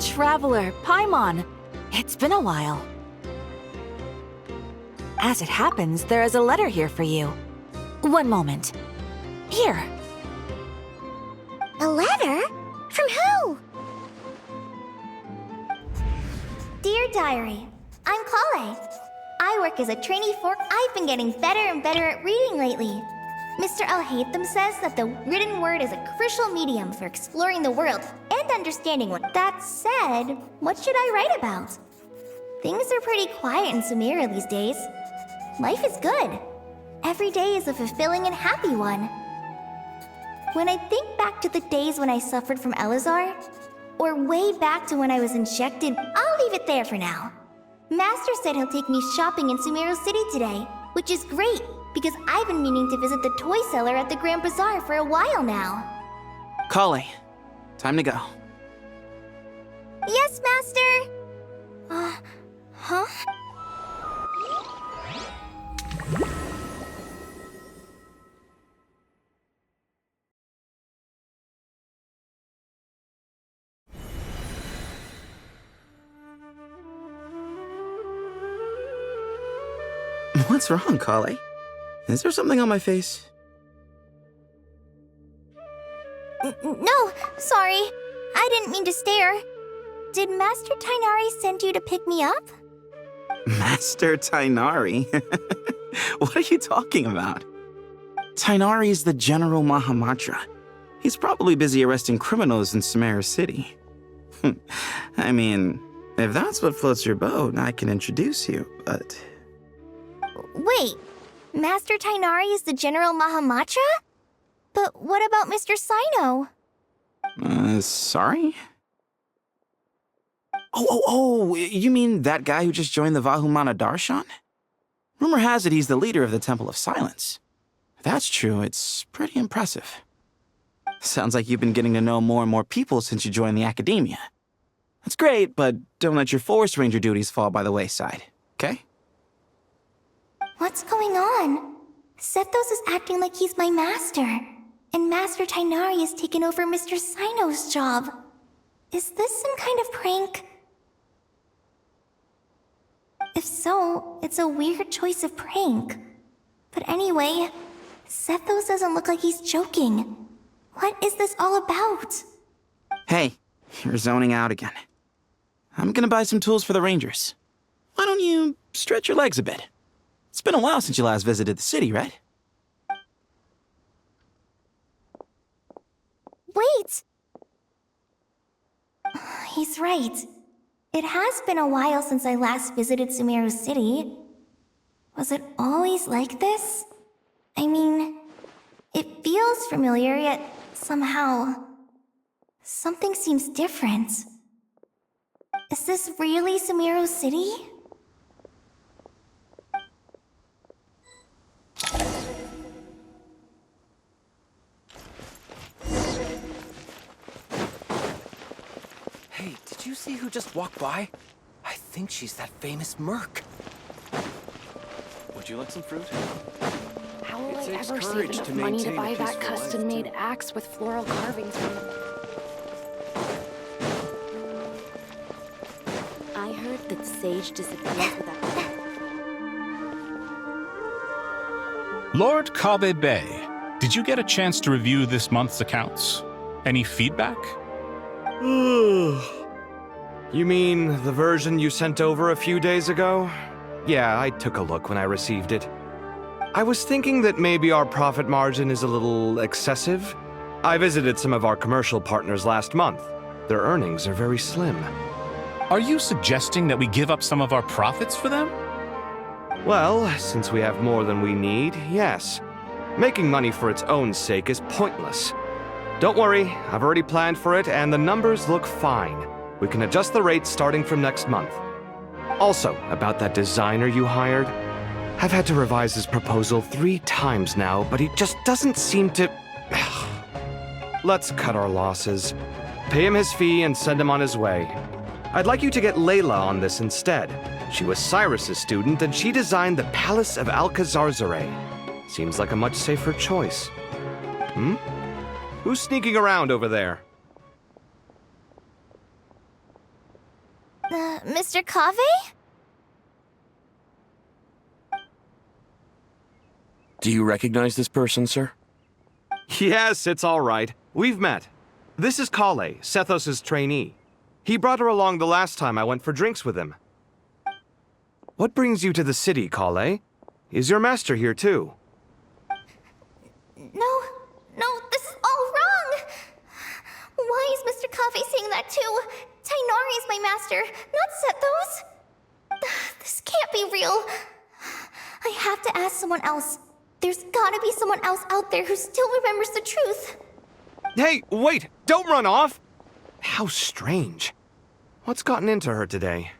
Traveler, Paimon. It's been a while. As it happens, there is a letter here for you. One moment. Here. A letter? From who? Dear Diary, I'm Kale. I work as a trainee for... I've been getting better and better at reading lately. Mr. Al-Haytham says that the written word is a crucial medium for exploring the world and understanding what... That said, what should I write about? Things are pretty quiet in Sumeria these days. Life is good. Every day is a fulfilling and happy one. When I think back to the days when I suffered from Elazar, or way back to when I was injected, I'll leave it there for now. Master said he'll take me shopping in Sumeru City today, which is great, because I've been meaning to visit the toy seller at the Grand Bazaar for a while now. Kale, time to go. Yes, Master! Huh? What's wrong, Kale? Is there something on my face? No, sorry. I didn't mean to stare. Did Master Tainari send you to pick me up? Master Tainari? What are you talking about? Tainari is the General Mahamatra. He's probably busy arresting criminals in Sumeru City. I mean, if that's what floats your boat, I can introduce you, but... Wait, Master Tainari is the General Mahamatra? But what about Mr. Sino? Sorry? Oh, you mean that guy who just joined the Vahumana Darshan? Rumor has it he's the leader of the Temple of Silence. If that's true, it's pretty impressive. Sounds like you've been getting to know more and more people since you joined the academia. That's great, but don't let your Forest Ranger duties fall by the wayside, okay? What's going on? Sethos is acting like he's my master, and Master Tainari has taken over Mr. Sino's job. Is this some kind of prank? If so, it's a weird choice of prank. But anyway, Sethos doesn't look like he's joking. What is this all about? Hey, you're zoning out again. I'm gonna buy some tools for the Rangers. Why don't you stretch your legs a bit? It's been a while since you last visited the city, right? Wait! He's right. It has been a while since I last visited Sumeru City. Was it always like this? I mean, it feels familiar, yet somehow... something seems different. Is this really Sumeru City? Hey, did you see who just walked by? I think she's that famous merc. Would you like some fruit? How will I takes ever courage save to enough money to maintain a buy that peaceful life, custom-made too. axe with floral carvings on it? I heard that Sage disappears without... Lord Kabe Bay, did you get a chance to review this month's accounts? Any feedback? You mean the version you sent over a few days ago? Yeah, I took a look when I received it. I was thinking that maybe our profit margin is a little excessive. I visited some of our commercial partners last month. Their earnings are very slim. Are you suggesting that we give up some of our profits for them? Well, since we have more than we need, yes. Making money for its own sake is pointless. Don't worry, I've already planned for it, and the numbers look fine. We can adjust the rates starting from next month. Also, about that designer you hired, I've had to revise his proposal 3 times now, but he just doesn't seem to... Let's cut our losses. Pay him his fee and send him on his way. I'd like you to get Layla on this instead. She was Cyrus's student, and she designed the Palace of Alcazarzare. Seems like a much safer choice. Who's sneaking around over there? Mr. Cave? Do you recognize this person, sir? Yes, it's all right. We've met. This is Kale, Sethos' trainee. He brought her along the last time I went for drinks with him. What brings you to the city, Kale? Is your master here too? No, this is all wrong! Why is Mr. Cave saying that too? Tainari is my master, not Sethos! This can't be real. I have to ask someone else. There's gotta be someone else out there who still remembers the truth. Hey, wait! Don't run off! How strange. What's gotten into her today?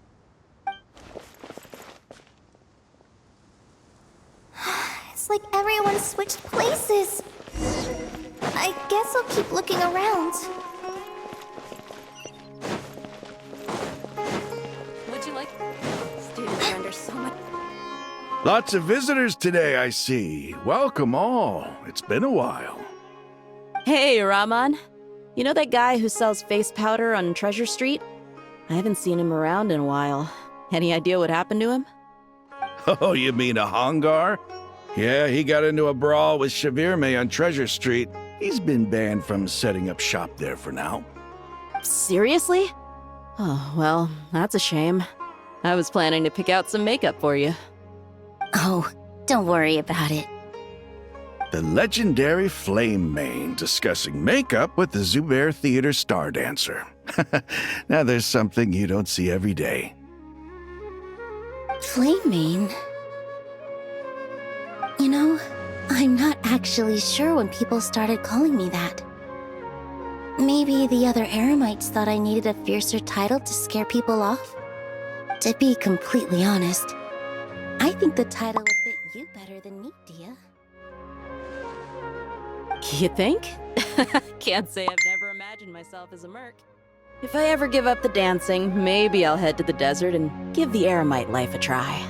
It's like everyone switched places. I guess I'll keep looking around. Would you like... Students are under so much... Lots of visitors today, I see. Welcome all. It's been a while. Hey, Rahman. You know that guy who sells face powder on Treasure Street? I haven't seen him around in a while. Any idea what happened to him? Oh, you mean a Hongar? Yeah, he got into a brawl with Shavirme on Treasure Street. He's been banned from setting up shop there for now. Seriously? Oh, well, that's a shame. I was planning to pick out some makeup for you. Oh, don't worry about it. The legendary Flame Mane discussing makeup with the Zubair Theater star dancer. Now there's something you don't see every day. Flame Mane? You know, I'm not actually sure when people started calling me that. Maybe the other Eremites thought I needed a fiercer title to scare people off? To be completely honest, I think the title would fit you better than me, Dia. You think? Can't say I've never imagined myself as a merc. If I ever give up the dancing, maybe I'll head to the desert and give the Eremite life a try.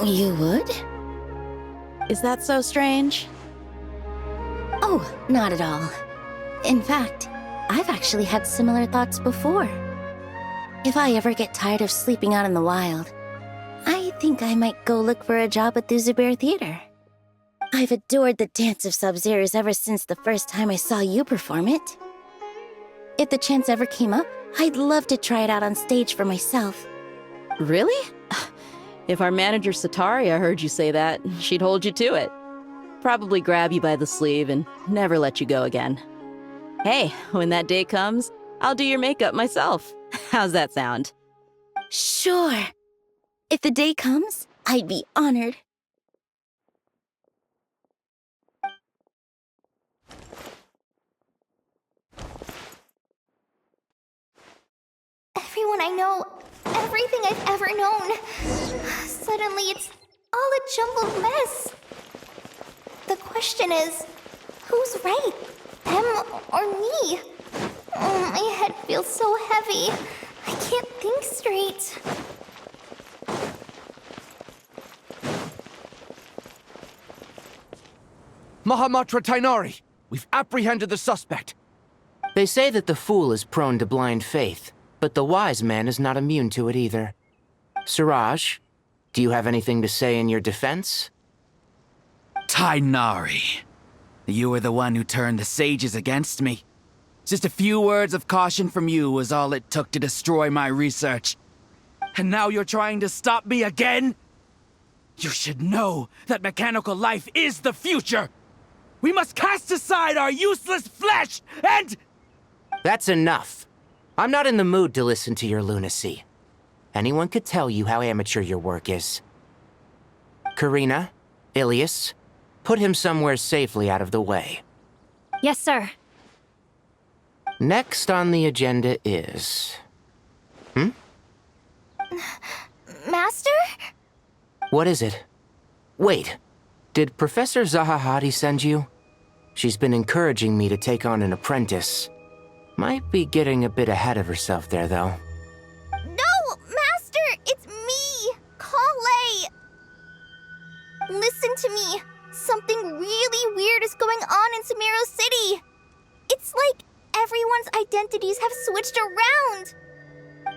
You would? Is that so strange? Oh, not at all. In fact, I've actually had similar thoughts before. If I ever get tired of sleeping out in the wild, I think I might go look for a job at the Zubair Theater. I've adored the dance of Sub-Zeros ever since the first time I saw you perform it. If the chance ever came up, I'd love to try it out on stage for myself. Really? If our manager Sataria heard you say that, she'd hold you to it. Probably grab you by the sleeve and never let you go again. Hey, when that day comes, I'll do your makeup myself. How's that sound? Sure. If the day comes, I'd be honored. Everyone I know, everything I've ever known. Suddenly it's all a jumbled mess. The question is, who's right? Them or me? Oh, my head feels so heavy. I can't think straight. Mahamatra Tainari! We've apprehended the suspect. They say that the fool is prone to blind faith, but the wise man is not immune to it either. Suraj, do you have anything to say in your defense? Tainari, you were the one who turned the sages against me. Just a few words of caution from you was all it took to destroy my research. And now you're trying to stop me again? You should know that mechanical life is the future! We must cast aside our useless flesh and... That's enough. I'm not in the mood to listen to your lunacy. Anyone could tell you how amateur your work is. Karina, Ilias, put him somewhere safely out of the way. Yes, sir. Next on the agenda is... Master? What is it? Wait, did Professor Zahahati send you? She's been encouraging me to take on an apprentice. Might be getting a bit ahead of herself there, though. No, Master! It's me! Kale! Listen to me. Something really weird is going on in Sumeru City. It's like everyone's identities have switched around.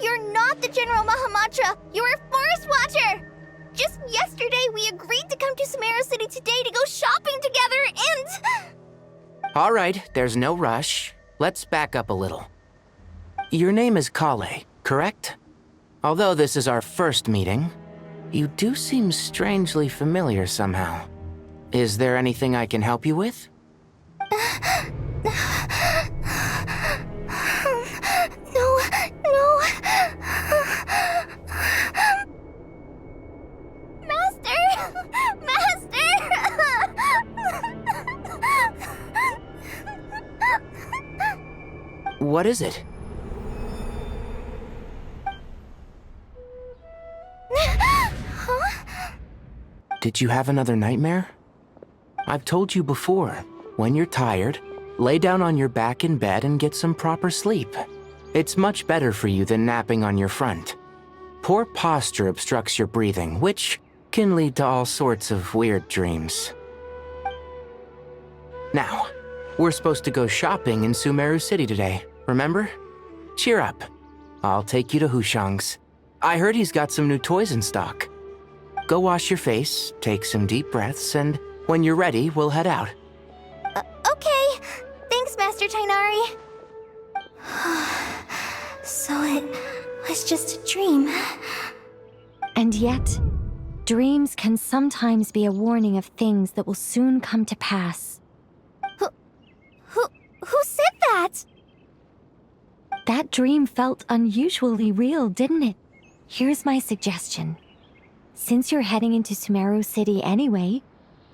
You're not the General Mahamatra! You're a Forest Watcher! Just yesterday, we agreed to come to Sumeru City today to go shopping together, and... All right, there's no rush. Let's back up a little. Your name is Kale, correct? Although this is our first meeting, you do seem strangely familiar somehow. Is there anything I can help you with? No. Master! What is it? Did you have another nightmare? I've told you before, when you're tired, lay down on your back in bed and get some proper sleep. It's much better for you than napping on your front. Poor posture obstructs your breathing, which can lead to all sorts of weird dreams. Now, we're supposed to go shopping in Sumeru City today, remember? Cheer up. I'll take you to Hushang's. I heard he's got some new toys in stock. Go wash your face, take some deep breaths, and when you're ready, we'll head out. Okay. Thanks, Master Tainari. So it was just a dream. And yet, dreams can sometimes be a warning of things that will soon come to pass. Who said that? That dream felt unusually real, didn't it? Here's my suggestion. Since you're heading into Sumeru City anyway,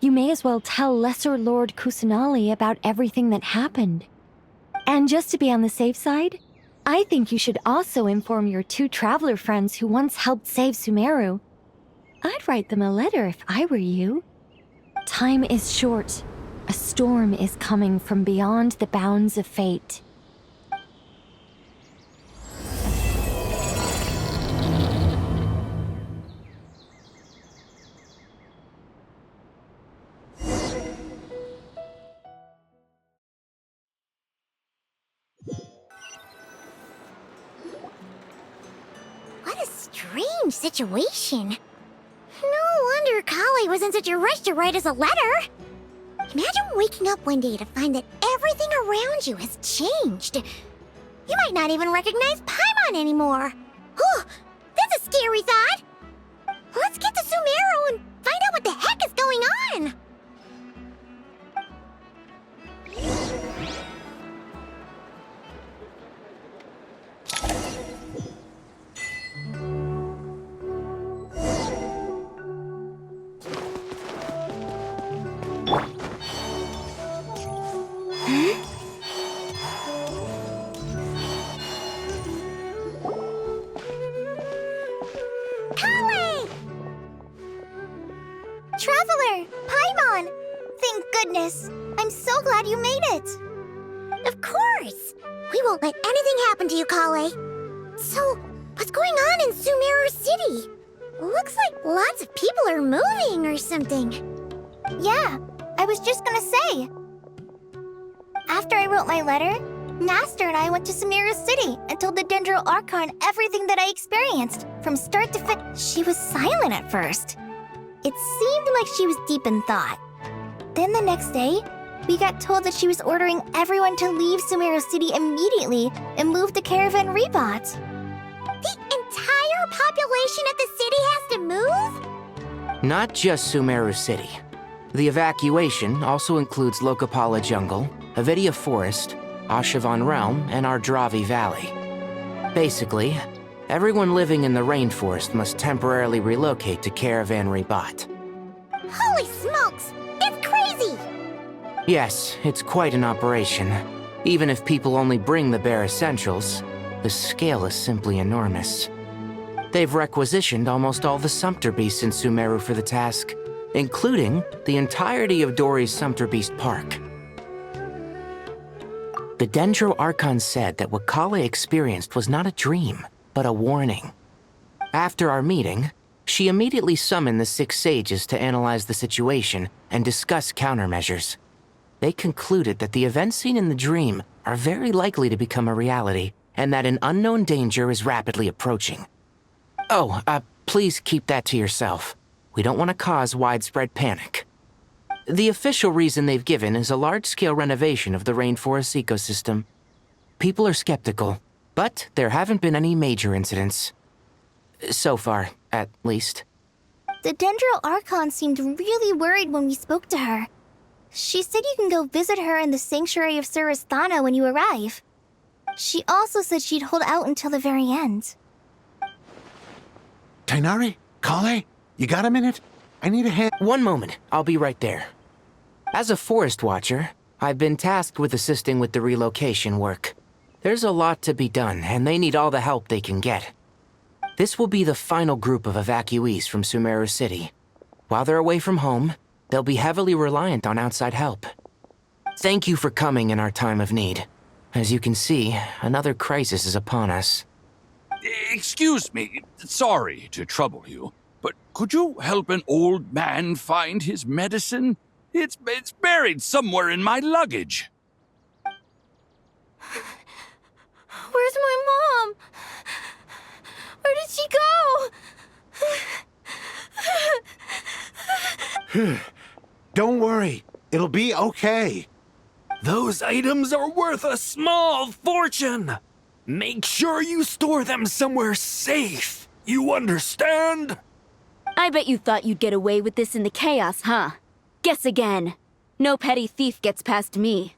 you may as well tell Lesser Lord Kusanali about everything that happened. And just to be on the safe side, I think you should also inform your 2 traveler friends who once helped save Sumeru. I'd write them a letter if I were you. Time is short. A storm is coming from beyond the bounds of fate. What a strange situation. No wonder Kale was in such a rush to write us a letter. Imagine waking up one day to find that everything around you has changed. You might not even recognize Paimon anymore. Oh, that's a scary thought. Let's get to Sumeru and find out what the heck is going on. Traveler! Paimon! Thank goodness! I'm so glad you made it! Of course! We won't let anything happen to you, Kale. So, what's going on in Sumeru City? Looks like lots of people are moving or something. Yeah, I was just gonna say. After I wrote my letter, Master and I went to Sumeru City and told the Dendro Archon everything that I experienced, from start to finish. She was silent at first. It seemed like she was deep in thought. Then the next day, we got told that she was ordering everyone to leave Sumeru City immediately and move to Caravan Rebot. The entire population of the city has to move? Not just Sumeru City. The evacuation also includes Lokapala Jungle, Avidia Forest, Ashavan Realm, and Ardravi Valley. Basically, everyone living in the rainforest must temporarily relocate to Caravan Rebot. Holy smokes! It's crazy! Yes, it's quite an operation. Even if people only bring the bare essentials, the scale is simply enormous. They've requisitioned almost all the Sumpter Beasts in Sumeru for the task, including the entirety of Dori's Sumpter Beast Park. The Dendro Archon said that what Kale experienced was not a dream, but a warning. After our meeting, she immediately summoned the 6 sages to analyze the situation and discuss countermeasures. They concluded that the events seen in the dream are very likely to become a reality, and that an unknown danger is rapidly approaching. Oh, please keep that to yourself. We don't want to cause widespread panic. The official reason they've given is a large-scale renovation of the rainforest ecosystem. People are skeptical, but there haven't been any major incidents. So far, at least. The Dendro Archon seemed really worried when we spoke to her. She said you can go visit her in the Sanctuary of Surasthana when you arrive. She also said she'd hold out until the very end. Tighnari? Kale? You got a minute? I need a hand. One moment, I'll be right there. As a forest watcher, I've been tasked with assisting with the relocation work. There's a lot to be done, and they need all the help they can get. This will be the final group of evacuees from Sumeru City. While they're away from home, they'll be heavily reliant on outside help. Thank you for coming in our time of need. As you can see, another crisis is upon us. Excuse me, sorry to trouble you, but could you help an old man find his medicine? It's buried somewhere in my luggage. Where's my mom? Where did she go? Don't worry. It'll be okay. Those items are worth a small fortune. Make sure you store them somewhere safe. You understand? I bet you thought you'd get away with this in the chaos, huh? Guess again. No petty thief gets past me.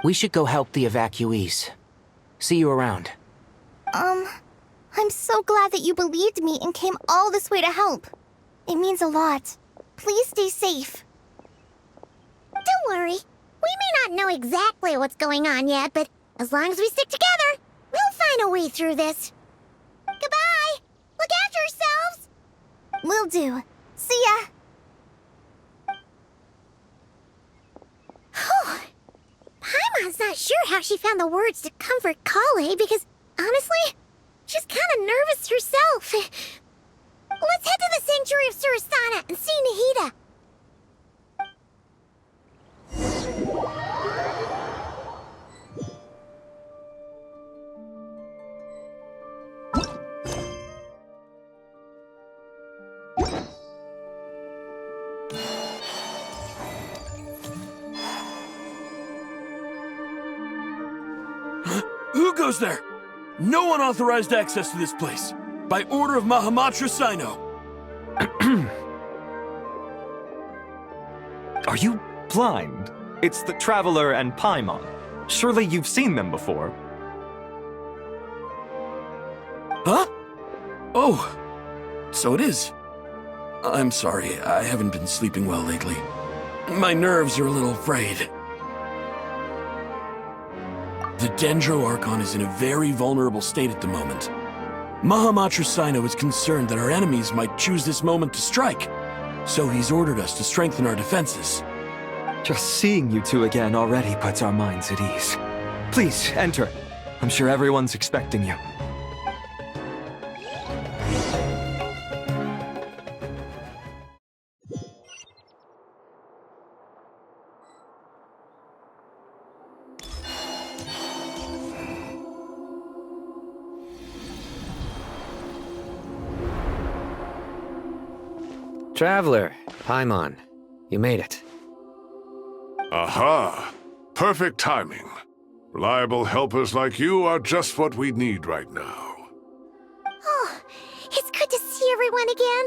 We should go help the evacuees. See you around. I'm so glad that you believed me and came all this way to help. It means a lot. Please stay safe. Don't worry. We may not know exactly what's going on yet, but as long as we stick together, we'll find a way through this. Goodbye! Look after yourselves! Will do. See ya! Whew. Paimon's not sure how she found the words to comfort Kale because, honestly, she's kind of nervous herself. Let's head to the Sanctuary of Surasthana and see Nahida. Who goes there? No unauthorized access to this place. By order of Mahamatra Sino. Are you blind? It's the Traveler and Paimon. Surely you've seen them before. Huh? Oh, so it is. I'm sorry, I haven't been sleeping well lately. My nerves are a little frayed. The Dendro Archon is in a very vulnerable state at the moment. Mahamatra Sino is concerned that our enemies might choose this moment to strike, so he's ordered us to strengthen our defenses. Just seeing you two again already puts our minds at ease. Please, enter. I'm sure everyone's expecting you. Traveler, Paimon, you made it. Aha! Perfect timing. Reliable helpers like you are just what we need right now. Oh, it's good to see everyone again.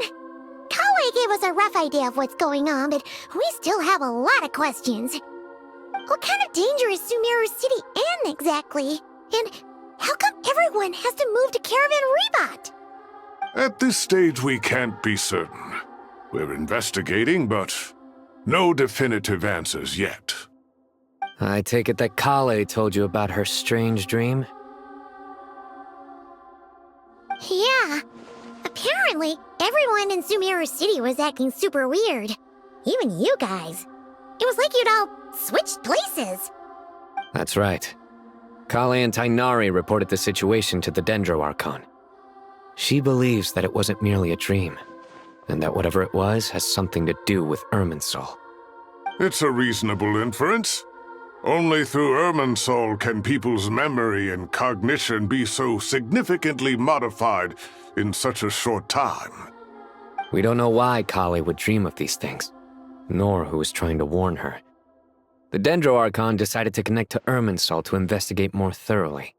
Kale gave us a rough idea of what's going on, but we still have a lot of questions. What kind of danger is Sumeru City in exactly? And how come everyone has to move to Caravan Rebot? At this stage, we can't be certain. We're investigating, but no definitive answers yet. I take it that Kale told you about her strange dream? Yeah. Apparently, everyone in Sumeru City was acting super weird. Even you guys. It was like you'd all switched places. That's right. Kale and Tighnari reported the situation to the Dendro Archon. She believes that it wasn't merely a dream, and that whatever it was has something to do with Irminsul. It's a reasonable inference. Only through Irminsul can people's memory and cognition be so significantly modified in such a short time. We don't know why Kale would dream of these things, nor who was trying to warn her. The Dendro Archon decided to connect to Irminsul to investigate more thoroughly.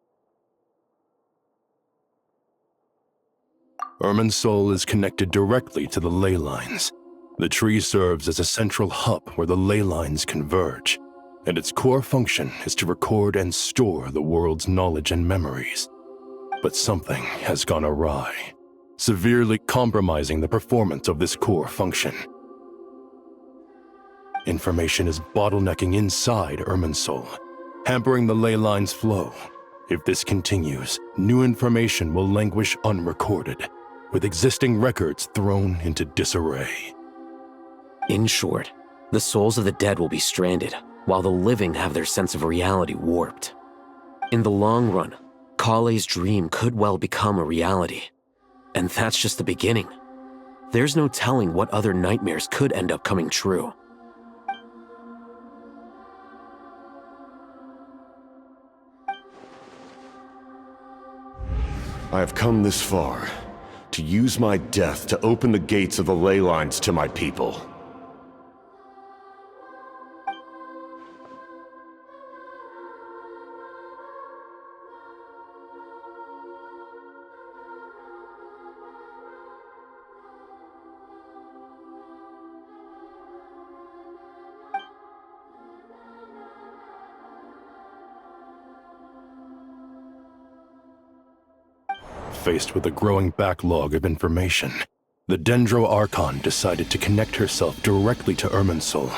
Irminsul is connected directly to the ley lines. The tree serves as a central hub where the ley lines converge, and its core function is to record and store the world's knowledge and memories. But something has gone awry, severely compromising the performance of this core function. Information is bottlenecking inside Irminsul, hampering the ley line's flow. If this continues, new information will languish unrecorded, with existing records thrown into disarray. In short, the souls of the dead will be stranded, while the living have their sense of reality warped. In the long run, Kale's dream could well become a reality. And that's just the beginning. There's no telling what other nightmares could end up coming true. I have come this far, to use my death to open the gates of the ley lines to my people. Faced with a growing backlog of information, the Dendro Archon decided to connect herself directly to Irminsul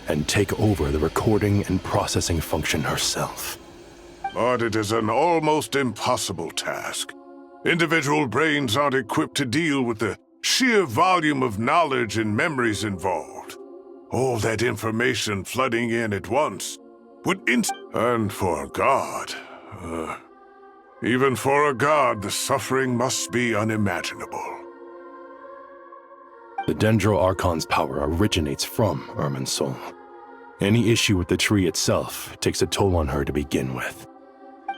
and take over the recording and processing function herself. But it is an almost impossible task. Individual brains aren't equipped to deal with the sheer volume of knowledge and memories involved. All that information flooding in at once would and for a god, even for a god, the suffering must be unimaginable. The Dendro Archon's power originates from Irminsul. Any issue with the tree itself takes a toll on her to begin with.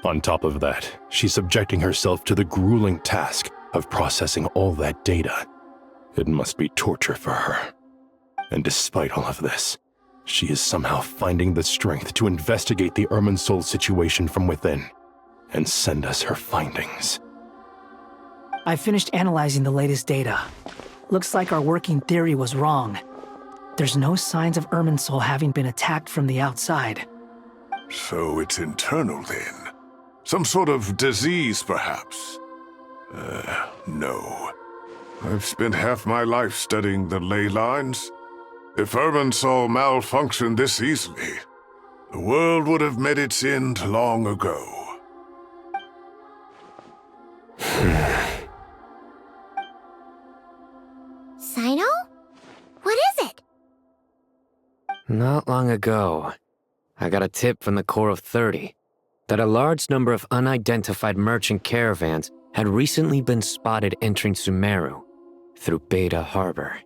On top of that, she's subjecting herself to the grueling task of processing all that data. It must be torture for her. And despite all of this, she is somehow finding the strength to investigate the Irminsul situation from within and send us her findings. I finished analyzing the latest data. Looks like our working theory was wrong. There's no signs of Irminsul having been attacked from the outside. So it's internal then? Some sort of disease, perhaps? No. I've spent half my life studying the ley lines. If Irminsul malfunctioned this easily, the world would have met its end long ago. Sino? What is it? Not long ago, I got a tip from the Core of 30 that a large number of unidentified merchant caravans had recently been spotted entering Sumeru through Beta Harbor.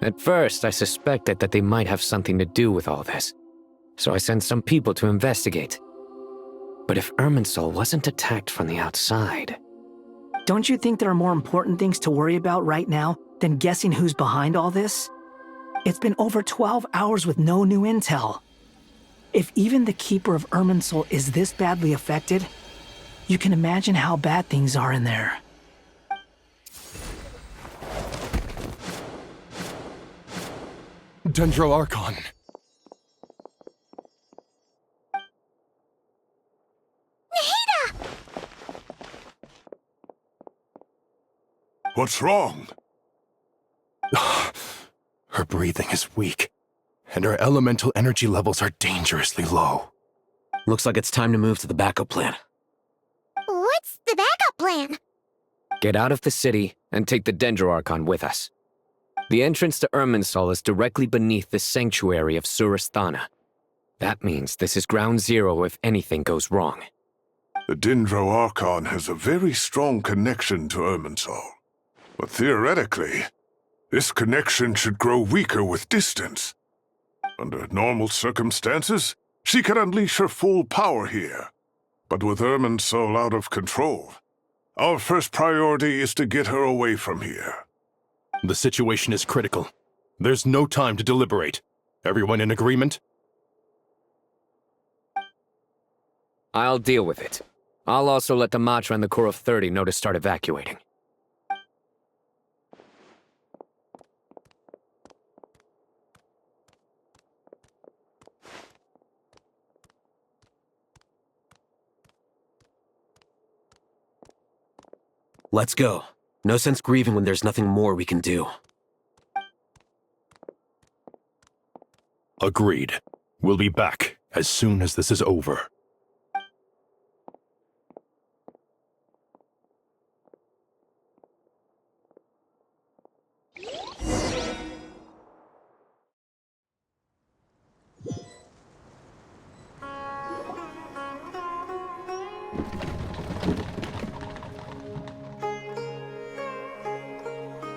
At first, I suspected that they might have something to do with all this, so I sent some people to investigate. But if Irminsul wasn't attacked from the outside... Don't you think there are more important things to worry about right now than guessing who's behind all this? It's been over 12 hours with no new intel. If even the Keeper of Irminsul is this badly affected, you can imagine how bad things are in there. Dendro Archon. What's wrong? Her breathing is weak, and her elemental energy levels are dangerously low. Looks like it's time to move to the backup plan. What's the backup plan? Get out of the city and take the Dendro Archon with us. The entrance to Irminsul is directly beneath the sanctuary of Surasthana. That means this is ground zero if anything goes wrong. The Dendro Archon has a very strong connection to Irminsul. But theoretically, this connection should grow weaker with distance. Under normal circumstances, she could unleash her full power here. But with Irminsul out of control, our first priority is to get her away from here. The situation is critical. There's no time to deliberate. Everyone in agreement? I'll deal with it. I'll also let the Matra and the Core of 30 know to start evacuating. Let's go. No sense grieving when there's nothing more we can do. Agreed. We'll be back as soon as this is over.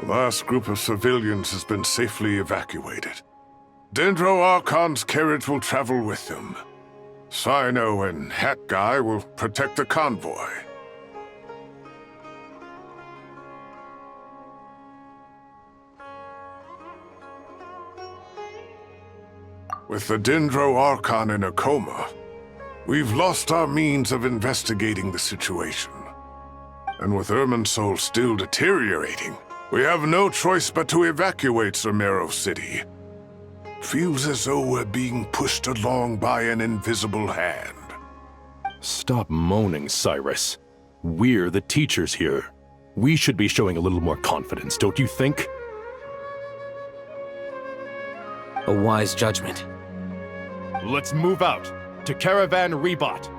The last group of civilians has been safely evacuated. Dendro Archon's carriage will travel with them. Sino and Hat Guy will protect the convoy. With the Dendro Archon in a coma, we've lost our means of investigating the situation. And with Irminsul still deteriorating, we have no choice but to evacuate Sumeru City. Feels as though we're being pushed along by an invisible hand. Stop moaning, Cyrus. We're the teachers here. We should be showing a little more confidence, don't you think? A wise judgment. Let's move out to Caravan Rebot.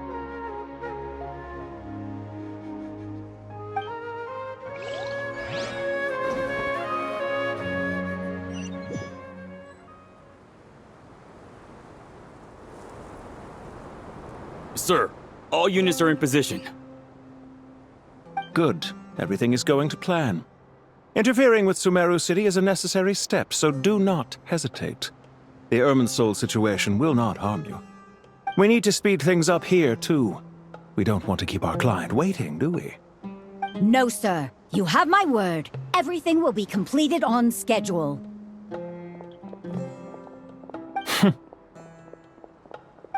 Sir, all units are in position. Good. Everything is going to plan. Interfering with Sumeru City is a necessary step, so do not hesitate. The Irminsul situation will not harm you. We need to speed things up here, too. We don't want to keep our client waiting, do we? No, sir. You have my word. Everything will be completed on schedule.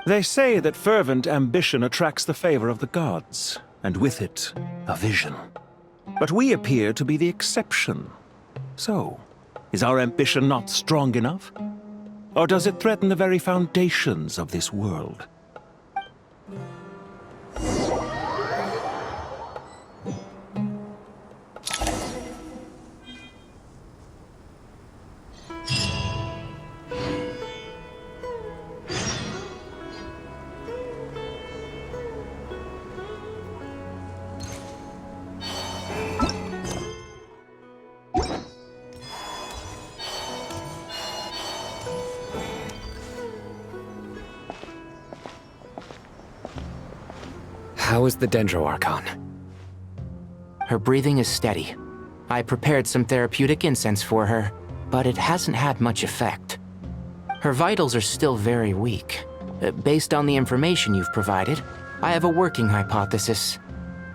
They say that fervent ambition attracts the favor of the gods, and with it, a vision. But we appear to be the exception. So, is our ambition not strong enough? Or does it threaten the very foundations of this world? How is the Dendro Archon? Her breathing is steady. I prepared some therapeutic incense for her, but it hasn't had much effect. Her vitals are still very weak. Based on the information you've provided, I have a working hypothesis.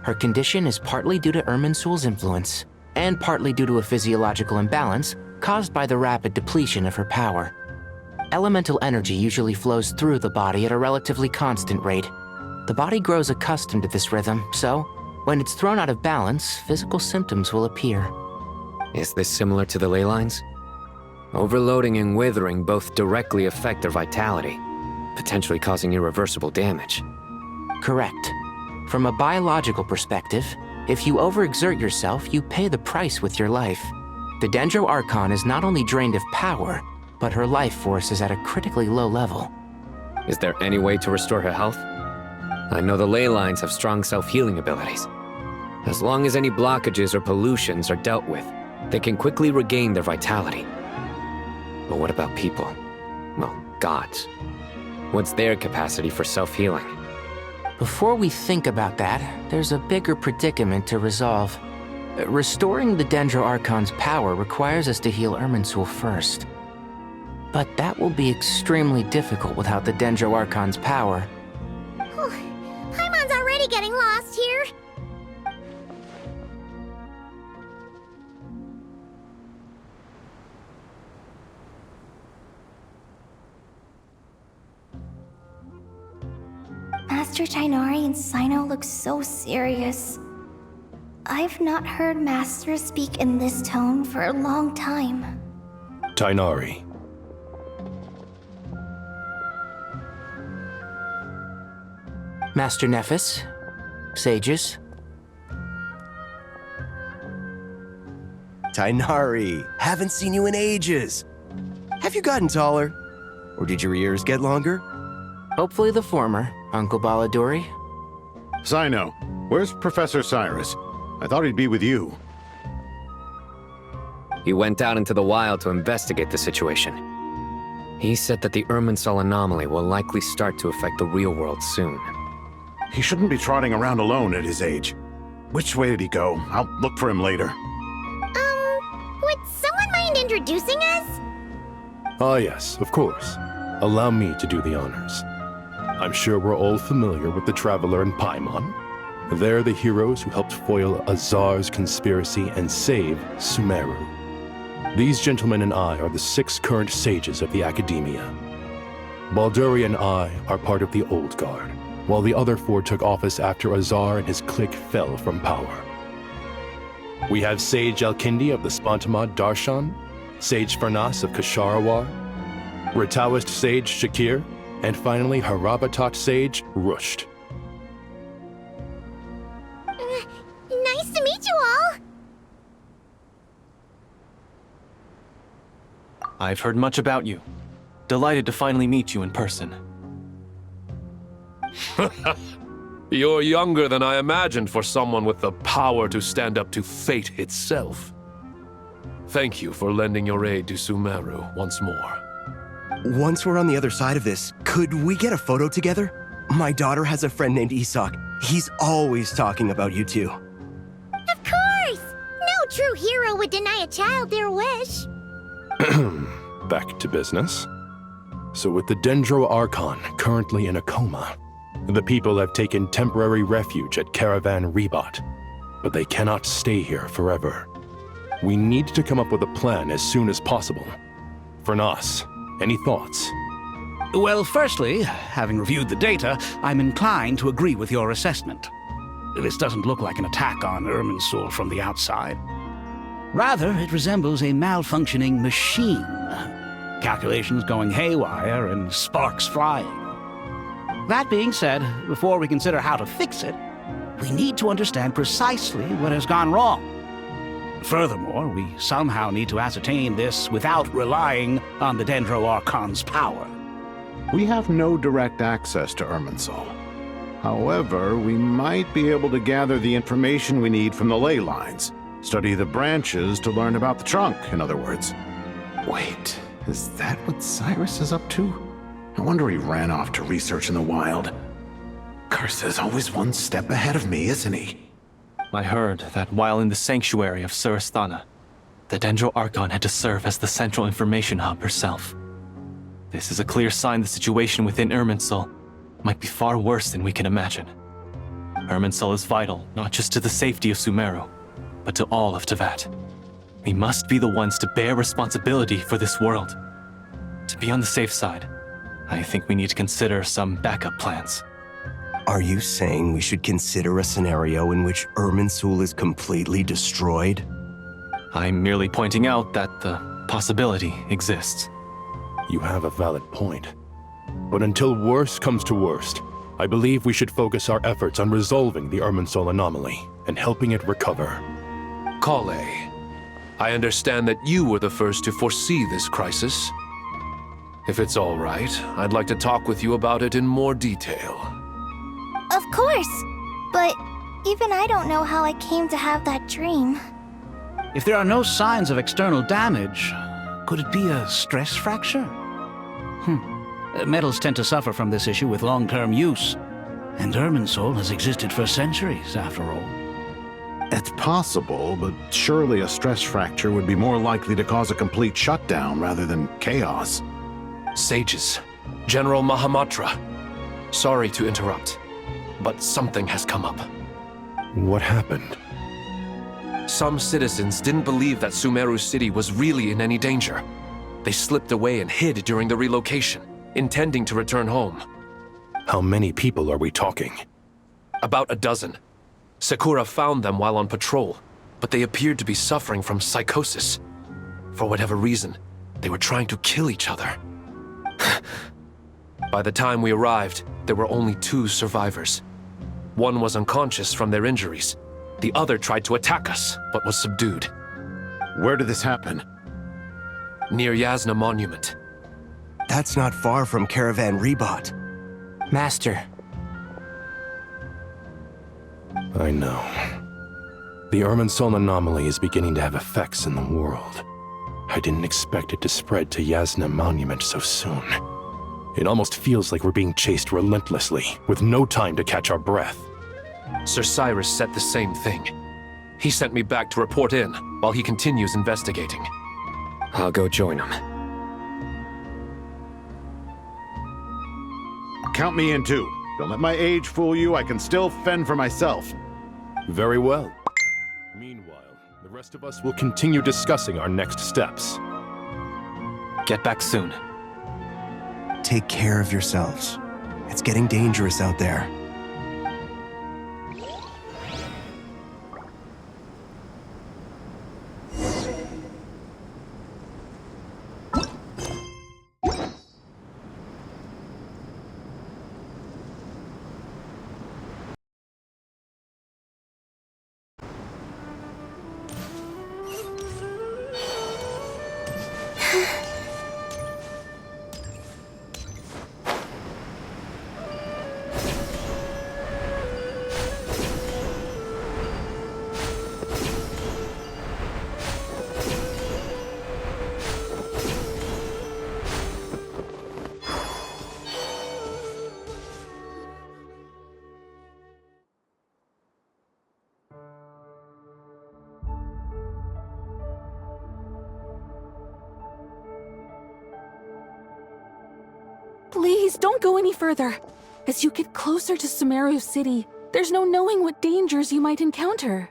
Her condition is partly due to Irminsul's influence, and partly due to a physiological imbalance caused by the rapid depletion of her power. Elemental energy usually flows through the body at a relatively constant rate. The body grows accustomed to this rhythm, so when it's thrown out of balance, physical symptoms will appear. Is this similar to the ley lines? Overloading and withering both directly affect their vitality, potentially causing irreversible damage. Correct. From a biological perspective, if you overexert yourself, you pay the price with your life. The Dendro Archon is not only drained of power, but her life force is at a critically low level. Is there any way to restore her health? I know the ley lines have strong self-healing abilities. As long as any blockages or pollutions are dealt with, they can quickly regain their vitality. But what about people? Well, gods. What's their capacity for self-healing? Before we think about that, there's a bigger predicament to resolve. Restoring the Dendro Archon's power requires us to heal Irminsul first. But that will be extremely difficult without the Dendro Archon's power. Paimon's already getting lost here. Master Tainari and Sino look so serious. I've not heard Master speak in this tone for a long time. Tainari. Master Nephis, sages. Tainari, haven't seen you in ages. Have you gotten taller? Or did your ears get longer? Hopefully the former, Uncle Baladuri. Sino, where's Professor Cyrus? I thought he'd be with you. He went out into the wild to investigate the situation. He said that the Irminsul anomaly will likely start to affect the real world soon. He shouldn't be trotting around alone at his age. Which way did he go? I'll look for him later. Would someone mind introducing us? Ah yes, of course. Allow me to do the honors. I'm sure we're all familiar with the Traveler and Paimon. They're the heroes who helped foil Azar's conspiracy and save Sumeru. These gentlemen and I are the 6 current sages of the Academia. Balduri and I are part of the Old Guard, while the other 4 took office after Azar and his clique fell from power. We have Sage Alkindi of the Spantamad Darshan, Sage Farnas of Kasharawar, Ritaoist Sage Shakir, and finally Harabatot Sage Rusht. Nice to meet you all. I've heard much about you. Delighted to finally meet you in person. You're younger than I imagined for someone with the power to stand up to fate itself. Thank you for lending your aid to Sumeru once more. Once we're on the other side of this, could we get a photo together? My daughter has a friend named Isak. He's always talking about you two. Of course! No true hero would deny a child their wish. Back to business. So with the Dendro Archon currently in a coma, the people have taken temporary refuge at Caravan Rebat, but they cannot stay here forever. We need to come up with a plan as soon as possible. Fernas, any thoughts? Well, firstly, having reviewed the data, I'm inclined to agree with your assessment. This doesn't look like an attack on Irminsul from the outside. Rather, it resembles a malfunctioning machine. Calculations going haywire and sparks flying. That being said, before we consider how to fix it, we need to understand precisely what has gone wrong. Furthermore, we somehow need to ascertain this without relying on the Dendro Archon's power. We have no direct access to Irminsul. However, we might be able to gather the information we need from the ley lines. Study the branches to learn about the trunk, in other words. Wait, is that what Cyrus is up to? I wonder he ran off to research in the wild. Curse always one step ahead of me, isn't he? I heard that while in the sanctuary of Surasthana, the Dendro Archon had to serve as the central information hub herself. This is a clear sign the situation within Irminsul might be far worse than we can imagine. Irminsul is vital not just to the safety of Sumeru, but to all of Teyvat. We must be the ones to bear responsibility for this world. To be on the safe side, I think we need to consider some backup plans. Are you saying we should consider a scenario in which Irminsul is completely destroyed? I'm merely pointing out that the possibility exists. You have a valid point. But until worst comes to worst, I believe we should focus our efforts on resolving the Irminsul anomaly and helping it recover. Kale, I understand that you were the first to foresee this crisis. If it's all right, I'd like to talk with you about it in more detail. Of course! But even I don't know how I came to have that dream. If there are no signs of external damage, could it be a stress fracture? Metals tend to suffer from this issue with long-term use. And Irminsul has existed for centuries, after all. It's possible, but surely a stress fracture would be more likely to cause a complete shutdown rather than chaos. Sages, General Mahamatra. Sorry to interrupt, but something has come up. What happened? Some citizens didn't believe that Sumeru City was really in any danger. They slipped away and hid during the relocation, intending to return home. How many people are we talking? About a dozen. Sakura found them while on patrol, but they appeared to be suffering from psychosis. For whatever reason, they were trying to kill each other. By the time we arrived, there were only 2 survivors. One was unconscious from their injuries. The other tried to attack us, but was subdued. Where did this happen? Near Yasna Monument. That's not far from Caravan Rebot. Master. I know. The Irminsul anomaly is beginning to have effects in the world. I didn't expect it to spread to Yasna Monument so soon. It almost feels like we're being chased relentlessly, with no time to catch our breath. Sir Cyrus said the same thing. He sent me back to report in, while he continues investigating. I'll go join him. Count me in too. Don't let my age fool you, I can still fend for myself. Very well. Meanwhile, the rest of us will continue discussing our next steps. Get back soon. Take care of yourselves. It's getting dangerous out there. Please, don't go any further. As you get closer to Sumeru City, there's no knowing what dangers you might encounter.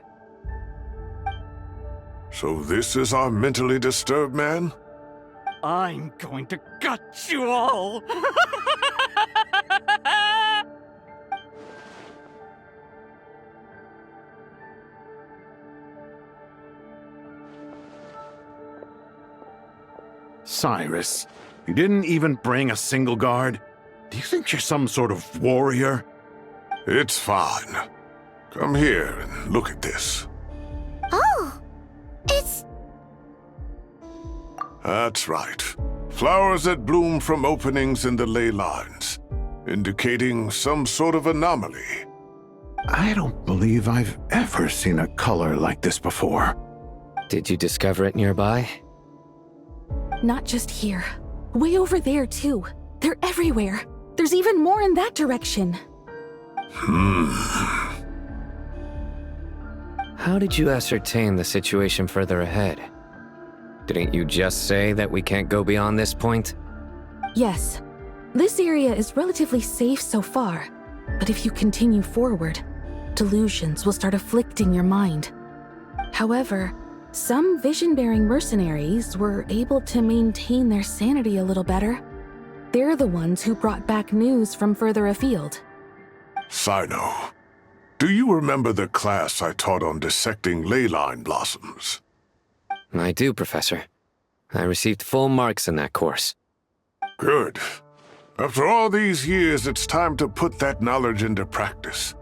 So this is our mentally disturbed man? I'm going to gut you all! Cyrus, you didn't even bring a single guard? Do you think you're some sort of warrior? It's fine. Come here and look at this. Oh, it's... That's right. Flowers that bloom from openings in the ley lines, indicating some sort of anomaly. I don't believe I've ever seen a color like this before. Did you discover it nearby? Not just here. Way over there, too. They're everywhere. There's even more in that direction. How did you ascertain the situation further ahead? Didn't you just say that we can't go beyond this point? Yes. This area is relatively safe so far. But if you continue forward, delusions will start afflicting your mind. However, some vision-bearing mercenaries were able to maintain their sanity a little better. They're the ones who brought back news from further afield. Sino, do you remember the class I taught on dissecting ley line blossoms? I do, Professor. I received full marks in that course. Good. After all these years, it's time to put that knowledge into practice.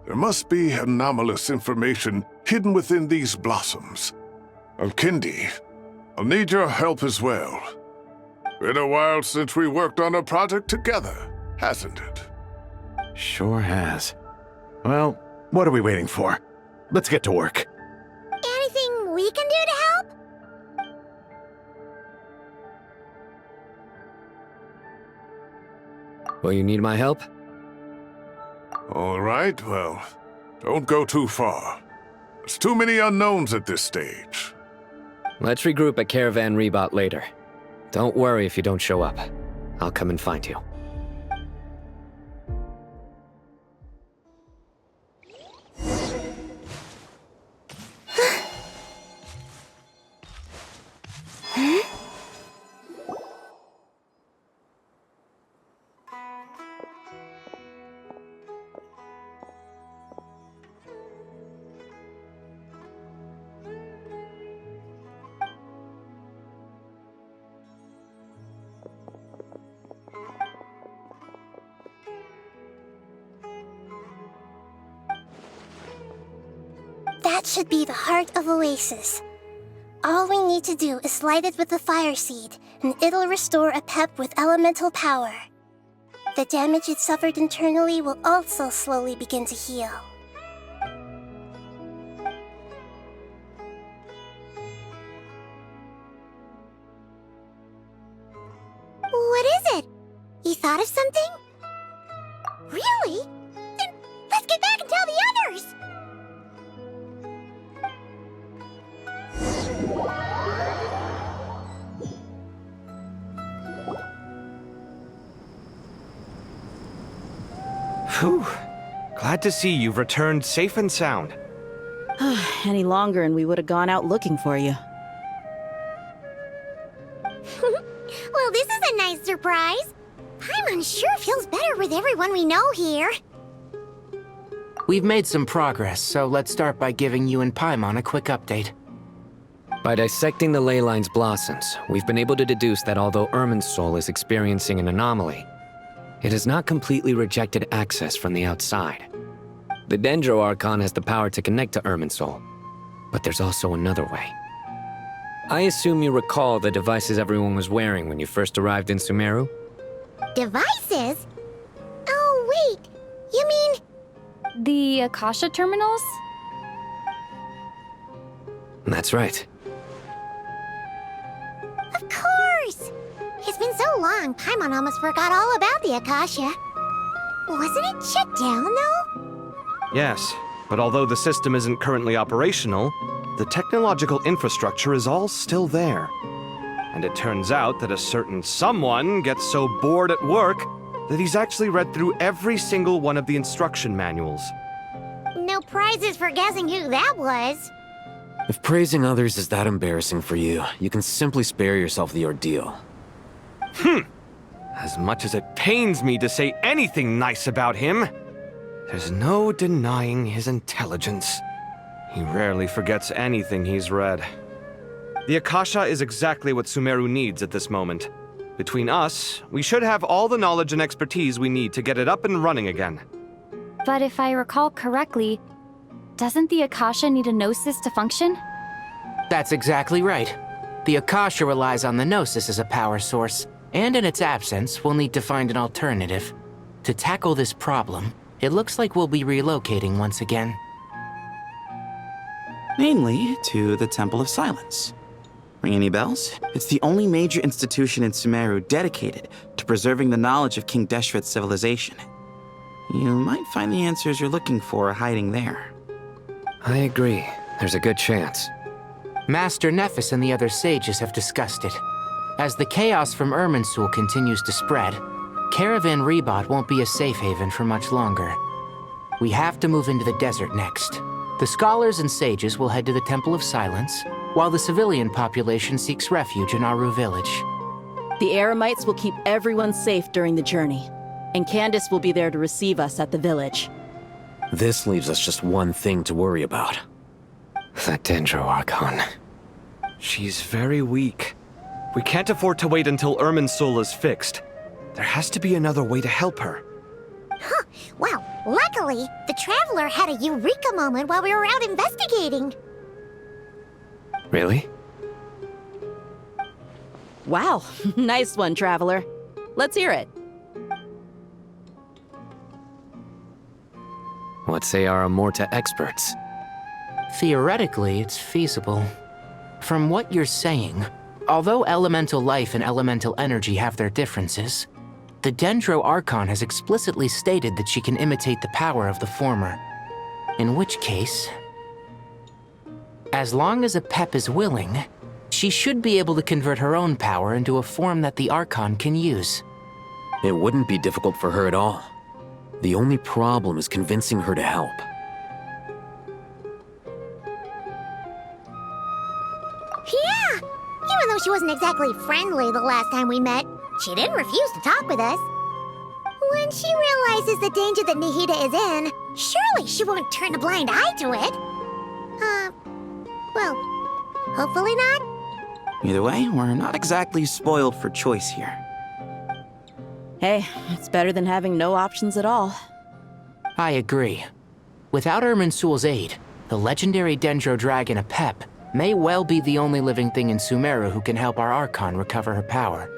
There must be anomalous information hidden within these blossoms. Alkindi, I'll need your help as well. Been a while since we worked on a project together, hasn't it? Sure has. Well, what are we waiting for? Let's get to work. Anything we can do to help? Will you need my help? All right, well, don't go too far. There's too many unknowns at this stage. Let's regroup at Caravan Rebot later. Don't worry if you don't show up. I'll come and find you. That should be the heart of Oasis. All we need to do is light it with the fire seed, and it'll restore a pep with elemental power. The damage it suffered internally will also slowly begin to heal. What is it? You thought of something? Really? Then let's get back and tell the others! Whew. Glad to see you've returned safe and sound. Any longer and we would have gone out looking for you. Well, this is a nice surprise. Paimon sure feels better with everyone we know here. We've made some progress, so let's start by giving you and Paimon a quick update. By dissecting the ley line's blossoms, we've been able to deduce that although Irminsul is experiencing an anomaly, it has not completely rejected access from the outside. The Dendro Archon has the power to connect to Irminsul, but there's also another way. I assume you recall the devices everyone was wearing when you first arrived in Sumeru? Devices? Oh, wait. You mean... The Akasha terminals? That's right. Of course! It's been so long, Paimon almost forgot all about the Akasha. Wasn't it shut down, though? Yes, but although the system isn't currently operational, the technological infrastructure is all still there. And it turns out that a certain someone gets so bored at work that he's actually read through every single one of the instruction manuals. No prizes for guessing who that was. If praising others is that embarrassing for you, you can simply spare yourself the ordeal. As much as it pains me to say anything nice about him, there's no denying his intelligence. He rarely forgets anything he's read. The Akasha is exactly what Sumeru needs at this moment. Between us, we should have all the knowledge and expertise we need to get it up and running again. But if I recall correctly, doesn't the Akasha need a Gnosis to function? That's exactly right. The Akasha relies on the Gnosis as a power source, and in its absence, we'll need to find an alternative. To tackle this problem, it looks like we'll be relocating once again. Namely, to the Temple of Silence. Ring any bells? It's the only major institution in Sumeru dedicated to preserving the knowledge of King Deshret's civilization. You might find the answers you're looking for hiding there. I agree. There's a good chance. Master Nephis and the other sages have discussed it. As the chaos from Irminsul continues to spread, Caravan Rebot won't be a safe haven for much longer. We have to move into the desert next. The scholars and sages will head to the Temple of Silence, while the civilian population seeks refuge in Aru village. The Eremites will keep everyone safe during the journey, and Candace will be there to receive us at the village. This leaves us just one thing to worry about. That Dendro Archon. She's very weak. We can't afford to wait until Irminsul is fixed. There has to be another way to help her. Huh. Well, luckily, the Traveler had a eureka moment while we were out investigating. Really? Wow, nice one, Traveler. Let's hear it. What say our Amorta experts? Theoretically, it's feasible. From what you're saying, although elemental life and elemental energy have their differences, The Dendro Archon has explicitly stated that she can imitate the power of the former. In which case, as long as a Pep is willing, she should be able to convert her own power into a form that the Archon can use. It wouldn't be difficult for her at all. The only problem is convincing her to help. Yeah! Even though she wasn't exactly friendly the last time we met, she didn't refuse to talk with us. When she realizes the danger that Nihida is in, surely she won't turn a blind eye to it. Well, hopefully not. Either way, we're not exactly spoiled for choice here. Hey, it's better than having no options at all. I agree. Without Irminsul's aid, the legendary Dendro Dragon Apep may well be the only living thing in Sumeru who can help our Archon recover her power.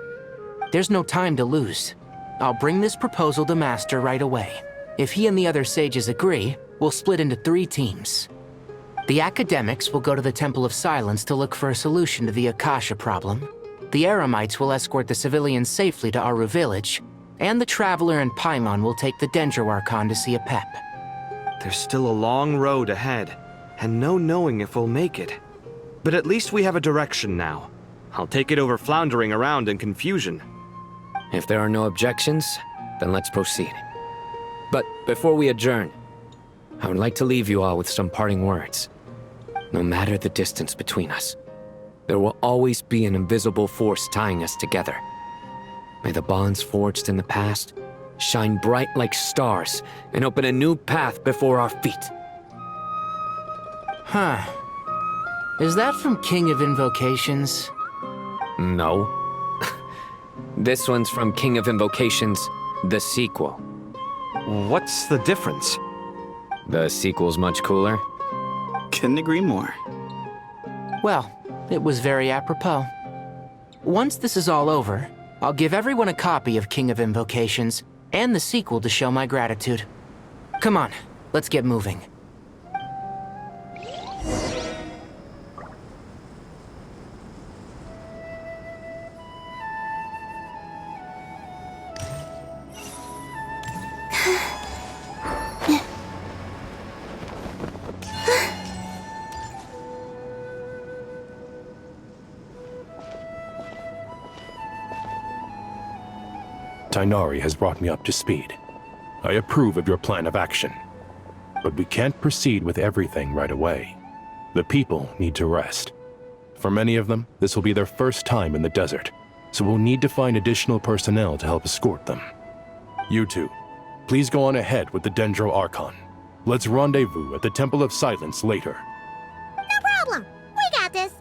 There's no time to lose. I'll bring this proposal to Master right away. If he and the other sages agree, we'll split into 3 teams. The academics will go to the Temple of Silence to look for a solution to the Akasha problem. The Eremites will escort the civilians safely to Aru village, and the Traveler and Paimon will take the Dendro Archon to see Apep. There's still a long road ahead, and no knowing if we'll make it. But at least we have a direction now. I'll take it over floundering around in confusion. If there are no objections, then let's proceed. But before we adjourn, I would like to leave you all with some parting words. No matter the distance between us, there will always be an invisible force tying us together. May the bonds forged in the past shine bright like stars and open a new path before our feet. Huh. Is that from King of Invocations? No. This one's from King of Invocations, the sequel. What's the difference? The sequel's much cooler. Couldn't agree more. Well, it was very apropos. Once this is all over, I'll give everyone a copy of King of Invocations and the sequel to show my gratitude. Come on, let's get moving. Tighnari has brought me up to speed. I approve of your plan of action. But we can't proceed with everything right away. The people need to rest. For many of them, this will be their first time in the desert, so we'll need to find additional personnel to help escort them. You two, please go on ahead with the Dendro Archon. Let's rendezvous at the Temple of Silence later. No problem. We got this.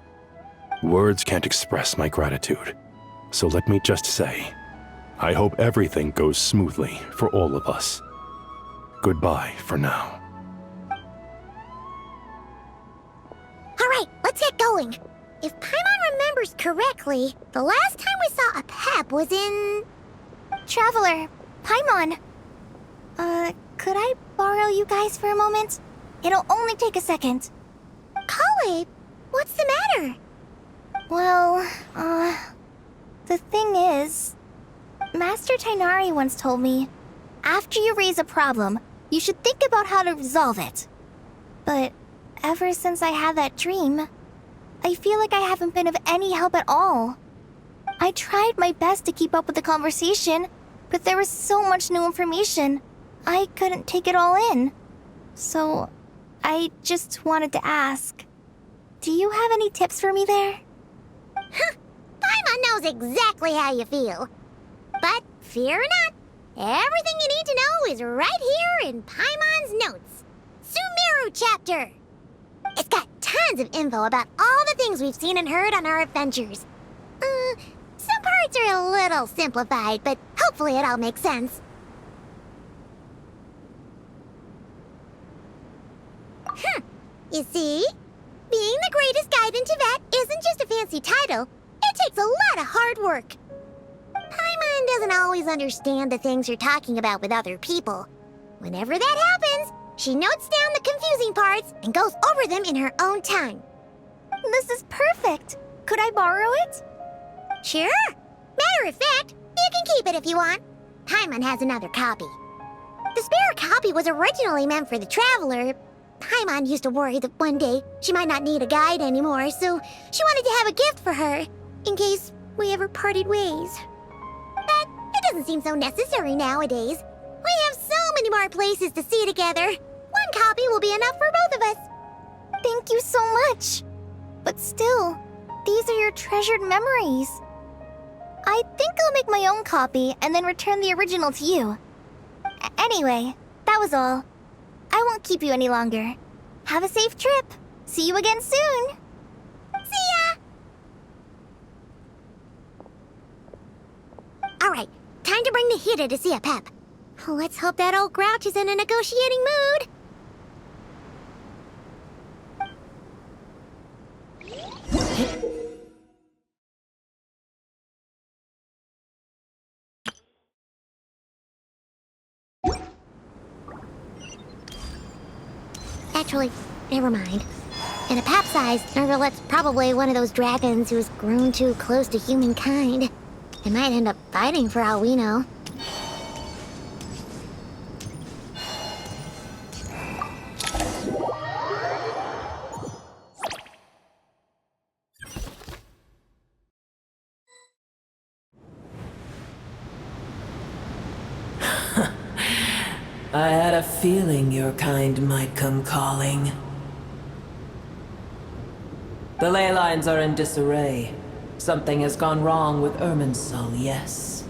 Words can't express my gratitude, so let me just say, I hope everything goes smoothly for all of us. Goodbye for now. All right, let's get going. If Paimon remembers correctly, the last time we saw Apep was in... Traveler, Paimon. Could I borrow you guys for a moment? It'll only take a second. Kale, what's the matter? Well, the thing is... Master Tighnari once told me, after you raise a problem, you should think about how to resolve it. But ever since I had that dream, I feel like I haven't been of any help at all. I tried my best to keep up with the conversation, but there was so much new information, I couldn't take it all in. So, I just wanted to ask, do you have any tips for me there? Paimon knows exactly how you feel. But fear not, everything you need to know is right here in Paimon's notes. Sumeru chapter. It's got tons of info about all the things we've seen and heard on our adventures. Some parts are a little simplified, but hopefully it all makes sense. You see? Being the greatest guide in Tibet isn't just a fancy title. It takes a lot of hard work. Paimon doesn't always understand the things you're talking about with other people. Whenever that happens, she notes down the confusing parts and goes over them in her own time. This is perfect. Could I borrow it? Sure. Matter of fact, you can keep it if you want. Paimon has another copy. The spare copy was originally meant for the Traveler. Paimon used to worry that one day she might not need a guide anymore, so she wanted to have a gift for her, in case we ever parted ways. But it doesn't seem so necessary nowadays. We have so many more places to see together. One copy will be enough for both of us. Thank you so much. But still, these are your treasured memories. I think I'll make my own copy and then return the original to you. Anyway, that was all. I won't keep you any longer. Have a safe trip. See you again soon. See ya! Alright, time to bring the Hida to see a Pep. Let's hope that old grouch is in a negotiating mood. Actually, never mind. In a Pep-sized Nergalet's probably one of those dragons who's grown too close to humankind. It might end up fighting for all we know. I had a feeling your kind might come calling. The ley lines are in disarray. Something has gone wrong with Irminsul, yes.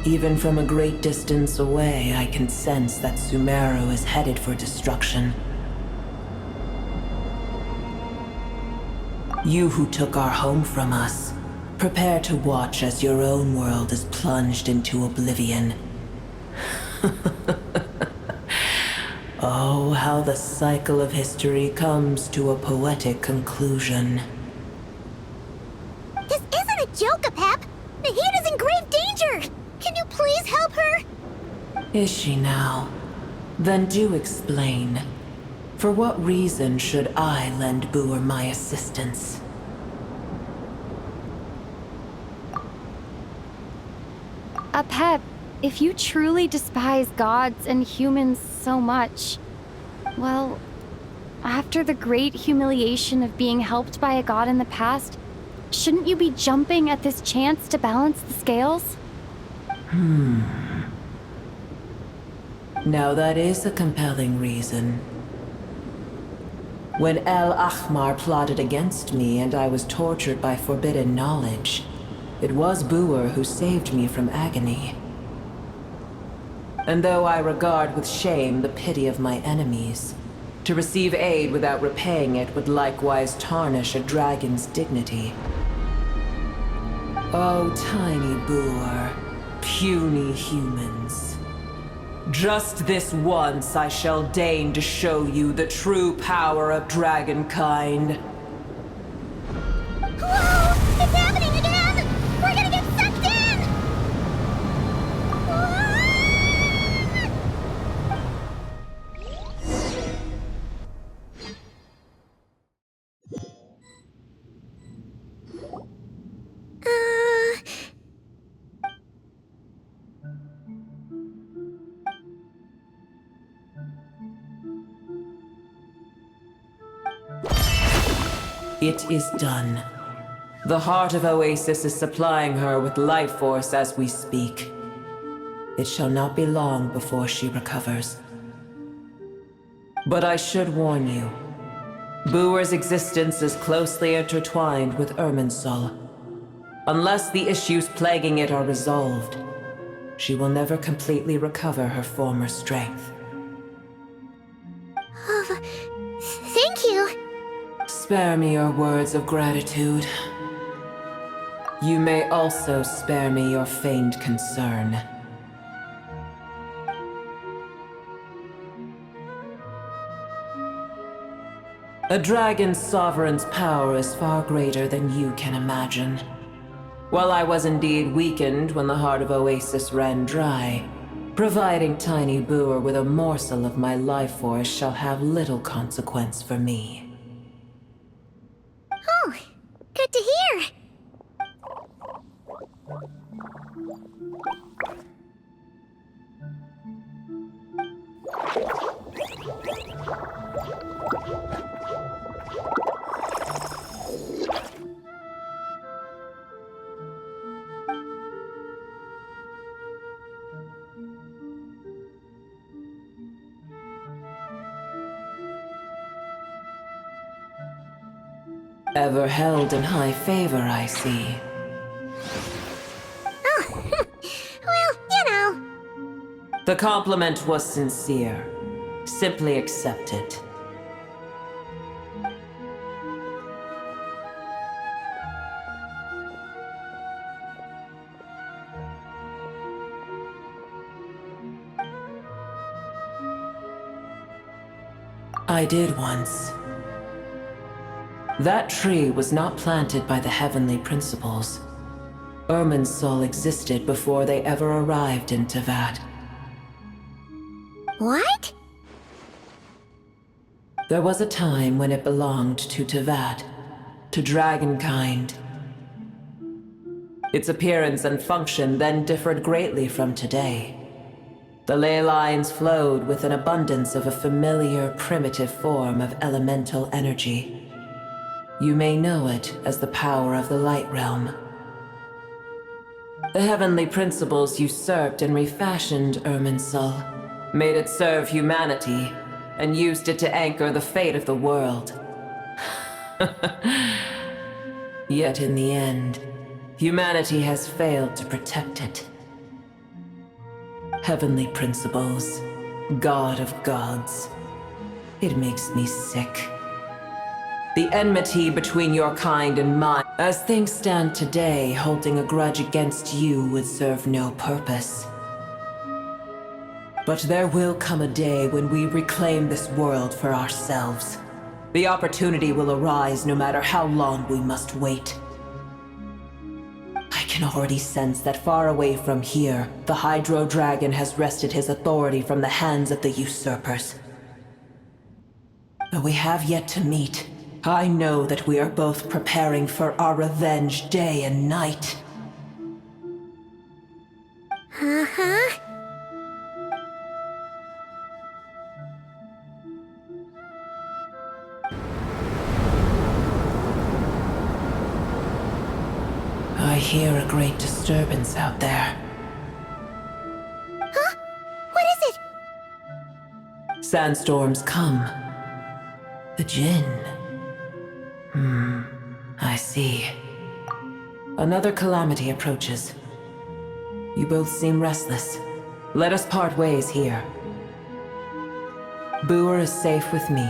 Even from a great distance away, I can sense that Sumeru is headed for destruction. You who took our home from us, prepare to watch as your own world is plunged into oblivion. Oh, how the cycle of history comes to a poetic conclusion. This isn't a joke, Pep! Nahida's in grave danger! Can you please help her? Is she now? Then do explain. For what reason should I lend Boer my assistance? Pep, if you truly despise gods and humans so much, well, after the great humiliation of being helped by a god in the past, shouldn't you be jumping at this chance to balance the scales? Now that is a compelling reason. When El Ahmar plotted against me and I was tortured by forbidden knowledge, it was Boer who saved me from agony. And though I regard with shame the pity of my enemies, to receive aid without repaying it would likewise tarnish a dragon's dignity. Oh, tiny Boer. Puny humans. Just this once I shall deign to show you the true power of dragonkind. Whoa! It's happening again! We're gonna get sucked in! It is done. The heart of Oasis is supplying her with life force as we speak. It shall not be long before she recovers. But I should warn you, Booer's existence is closely intertwined with Irminsul. Unless the issues plaguing it are resolved, she will never completely recover her former strength. Oh, thank you. Spare me your words of gratitude. You may also spare me your feigned concern. A dragon's sovereign's power is far greater than you can imagine. While I was indeed weakened when the heart of Oasis ran dry, providing Tiny Booer with a morsel of my life force shall have little consequence for me. Oh, good to hear. Ever held in high favor, I see. Oh, well, you know. The compliment was sincere. Simply accept it. I did once. That tree was not planted by the heavenly principles. Irminsul existed before they ever arrived in Teyvat. What? There was a time when it belonged to Teyvat, to dragonkind. Its appearance and function then differed greatly from today. The ley lines flowed with an abundance of a familiar, primitive form of elemental energy. You may know it as the power of the Light Realm. The heavenly principles usurped and refashioned Irminsul, made it serve humanity, and used it to anchor the fate of the world. Yet in the end, humanity has failed to protect it. Heavenly principles, God of gods. It makes me sick. The enmity between your kind and mine. As things stand today, holding a grudge against you would serve no purpose. But there will come a day when we reclaim this world for ourselves. The opportunity will arise no matter how long we must wait. I can already sense that far away from here, the Hydro Dragon has wrested his authority from the hands of the usurpers. Though we have yet to meet, I know that we are both preparing for our revenge day and night. Uh-huh. I hear a great disturbance out there. Huh? What is it? Sandstorms come. The Jinn. I see. Another calamity approaches. You both seem restless. Let us part ways here. Booer is safe with me.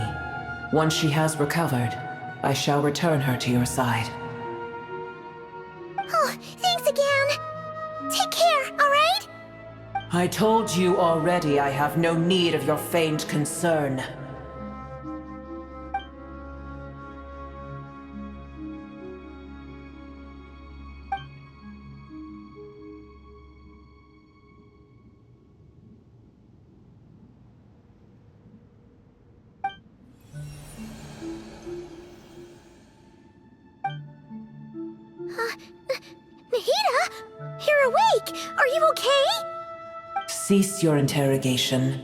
Once she has recovered, I shall return her to your side. Oh, thanks again. Take care, all right? I told you already I have no need of your feigned concern. Mahita? You're awake! Are you okay? Cease your interrogation.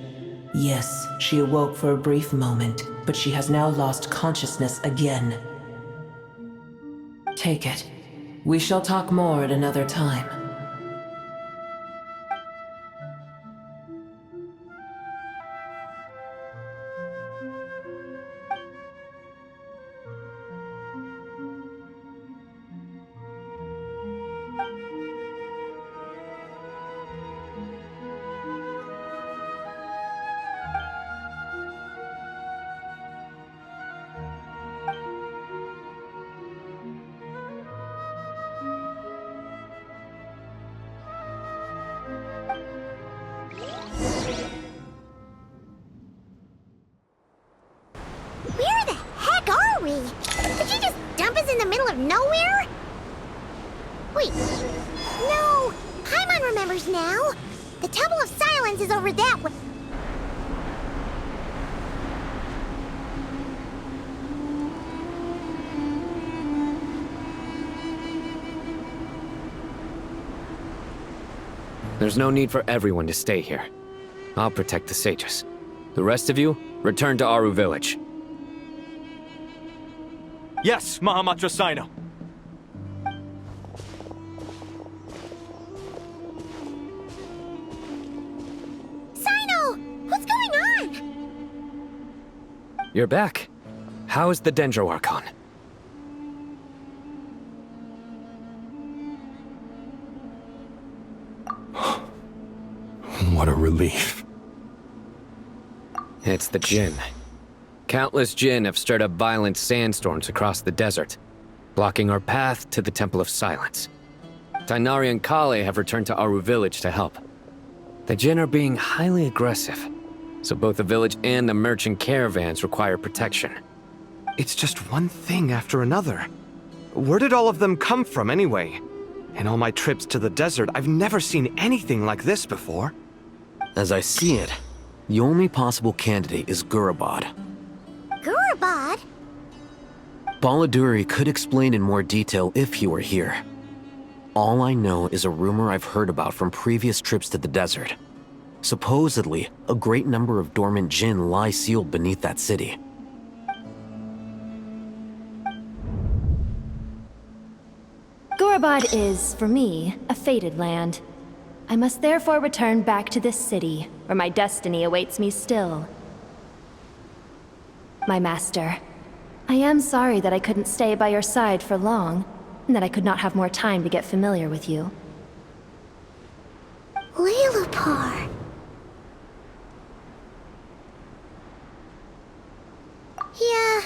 Yes, she awoke for a brief moment, but she has now lost consciousness again. Take it. We shall talk more at another time. Where the heck are we? Did you just dump us in the middle of nowhere? Wait. No. Paimon remembers now. The Temple of Silence is over that way. There's no need for everyone to stay here. I'll protect the sages. The rest of you, return to Aru village. Yes, Mahamatra Sino. Sino! What's going on? You're back. How is the Dendro Archon? What a relief. It's the Jinn. Countless Jinn have stirred up violent sandstorms across the desert, blocking our path to the Temple of Silence. Tainari and Kale have returned to Aru village to help. The Jinn are being highly aggressive, so both the village and the merchant caravans require protection. It's just one thing after another. Where did all of them come from anyway? In all my trips to the desert, I've never seen anything like this before. As I see it, the only possible candidate is Gurabad. Gurabad? Baladuri could explain in more detail if he were here. All I know is a rumor I've heard about from previous trips to the desert. Supposedly, a great number of dormant Jinn lie sealed beneath that city. Gurabad is, for me, a fated land. I must therefore return back to this city, where my destiny awaits me still. My master, I am sorry that I couldn't stay by your side for long, and that I could not have more time to get familiar with you. Lilupar. Yeah,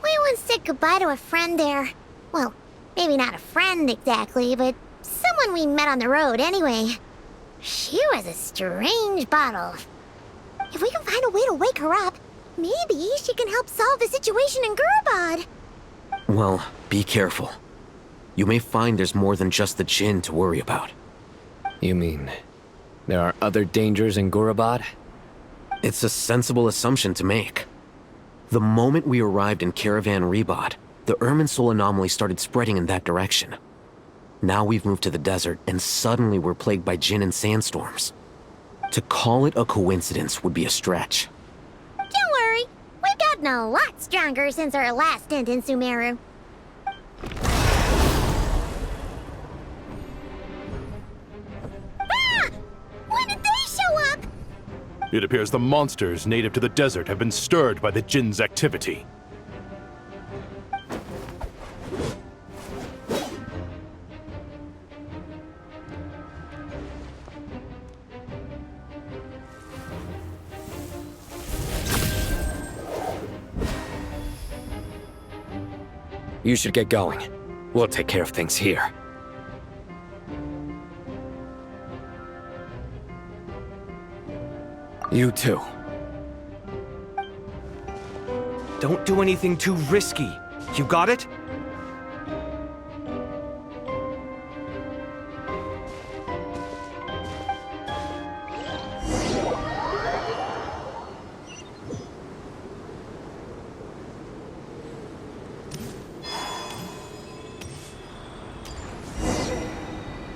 we once said goodbye to a friend there. Well, maybe not a friend exactly, but someone we met on the road anyway. She was a strange bottle. If we can find a way to wake her up, maybe she can help solve the situation in Gurabad. Well, be careful. You may find there's more than just the Jinn to worry about. You mean, there are other dangers in Gurabad? It's a sensible assumption to make. The moment we arrived in Caravan Rebad, the Irminsul anomaly started spreading in that direction. Now we've moved to the desert, and suddenly we're plagued by Jinn and sandstorms. To call it a coincidence would be a stretch. Don't worry, we've gotten a lot stronger since our last stint in Sumeru. Ah! When did they show up? It appears the monsters native to the desert have been stirred by the Jinn's activity. You should get going. We'll take care of things here. You too. Don't do anything too risky. You got it?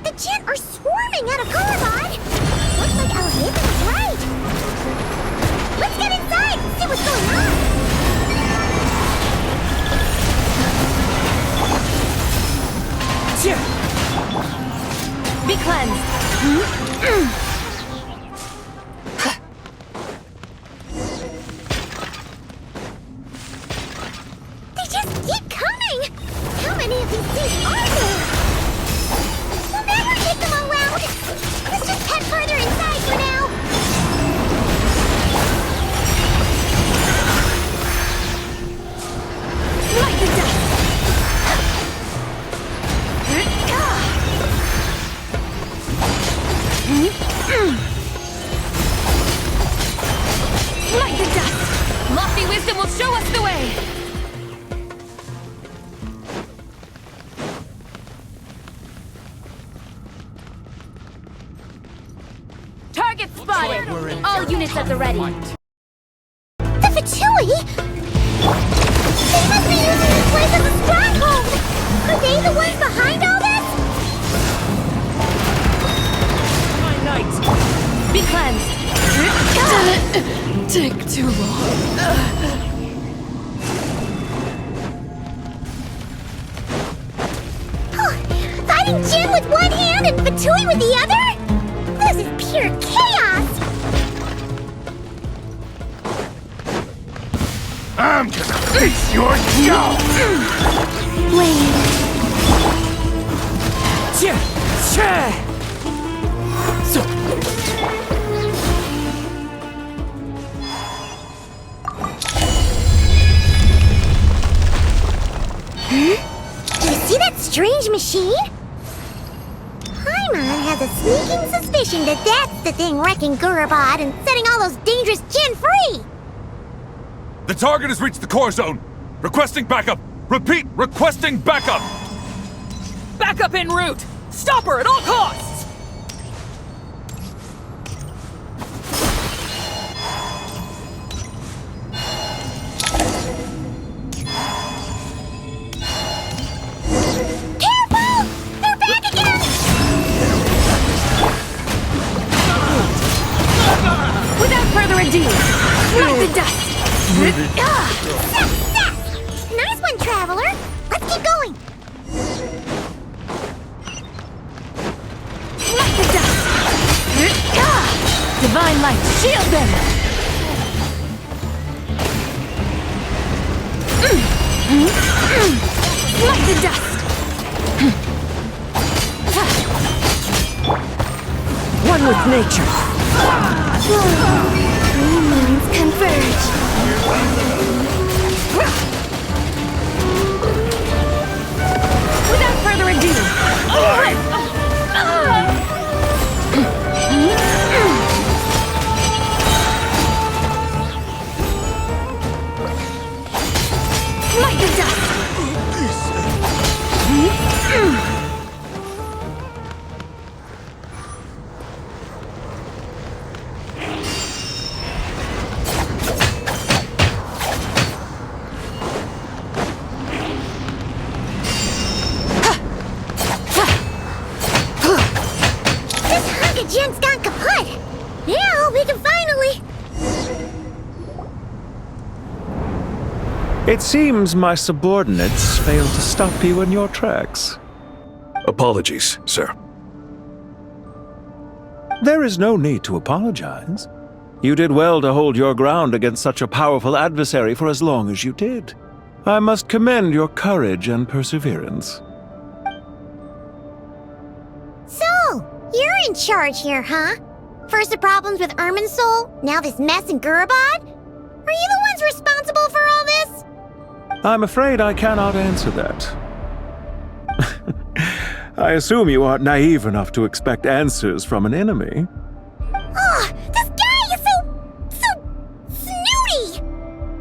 The Jinn are swarming out of Gurabad! Looks like Alhaven was right! Let's get inside and see what's going on! cleansed. They just keep coming! How many of these things are there? We'll never take them all out! Let's just head further inside for now! Light the dust! Light the dust! Lofty wisdom will show us the way! Target spotted! All units at the ready! The Fatui? They must be using this place as a stronghold! Are they the ones behind all this? My knight! Be cleansed! Didn't take too long. Fighting Jin with one hand and Fatui with the other? This is pure chaos! I'm gonna fix your job! Wait. You see that strange machine? Paimon has a sneaking suspicion that that's the thing wrecking Gurubad and setting all those dangerous Jin free! The target has reached the core zone. Requesting backup. Repeat, requesting backup. Backup en route. Stop her at all costs. Careful! They're back again! Without further ado, light the dust! Nice one, Traveler! Let's keep going! Light the dust! Divine light, shield them! Light the dust! One with nature. Three minds converge. Without further ado, light the dust! This hunk of Jin's gone kaput! Now we can finally... It seems my subordinates failed to stop you in your tracks. Apologies, sir. There is no need to apologize. You did well to hold your ground against such a powerful adversary for as long as you did. I must commend your courage and perseverance. So, you're in charge here, huh? First the problems with Irminsul, now this mess in Gurubad? Are you the ones responsible for all this? I'm afraid I cannot answer that. I assume you aren't naive enough to expect answers from an enemy. Oh, this guy is so snooty!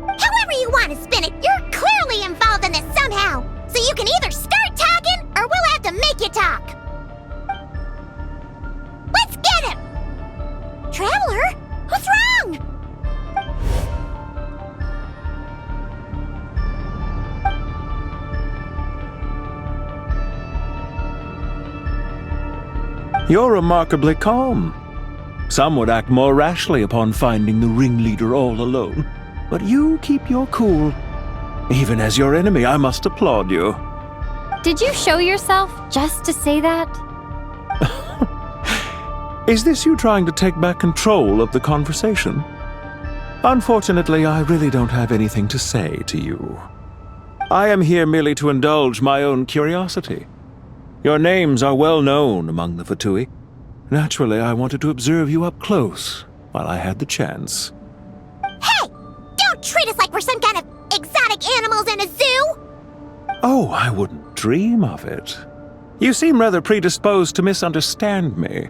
However you want to spin it, you're clearly involved in this somehow. So you can either start talking, or we'll have to make you talk. Let's get him! Traveler, what's wrong? You're remarkably calm. Some would act more rashly upon finding the ringleader all alone. But you keep your cool. Even as your enemy, I must applaud you. Did you show yourself just to say that? Is this you trying to take back control of the conversation? Unfortunately, I really don't have anything to say to you. I am here merely to indulge my own curiosity. Your names are well known among the Fatui. Naturally, I wanted to observe you up close while I had the chance. Hey! Don't treat us like we're some kind of exotic animals in a zoo! Oh, I wouldn't dream of it. You seem rather predisposed to misunderstand me.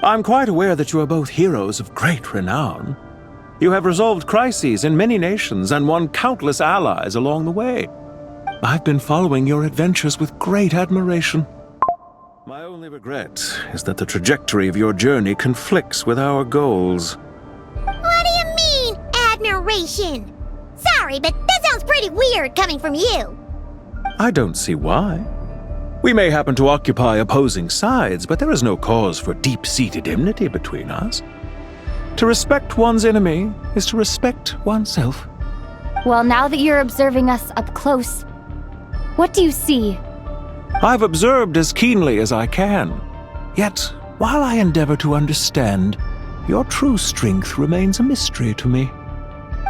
I'm quite aware that you are both heroes of great renown. You have resolved crises in many nations and won countless allies along the way. I've been following your adventures with great admiration. My only regret is that the trajectory of your journey conflicts with our goals. What do you mean, admiration? Sorry, but that sounds pretty weird coming from you. I don't see why. We may happen to occupy opposing sides, but there is no cause for deep-seated enmity between us. To respect one's enemy is to respect oneself. Well, now that you're observing us up close, what do you see? I've observed as keenly as I can. Yet, while I endeavor to understand, your true strength remains a mystery to me.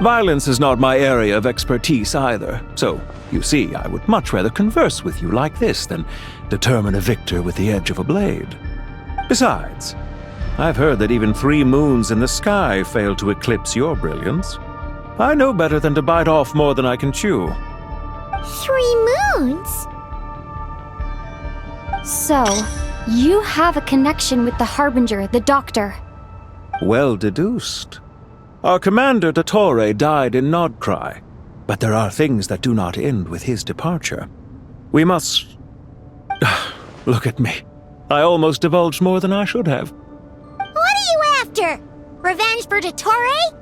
Violence is not my area of expertise either, so, you see, I would much rather converse with you like this than determine a victor with the edge of a blade. Besides, I've heard that even 3 moons in the sky fail to eclipse your brilliance. I know better than to bite off more than I can chew. 3 moons? So, you have a connection with the Harbinger, the Doctor. Well deduced. Our commander, Dottore, died in Nodcry, but there are things that do not end with his departure. We must... Look at me. I almost divulged more than I should have. What are you after? Revenge for Dottore?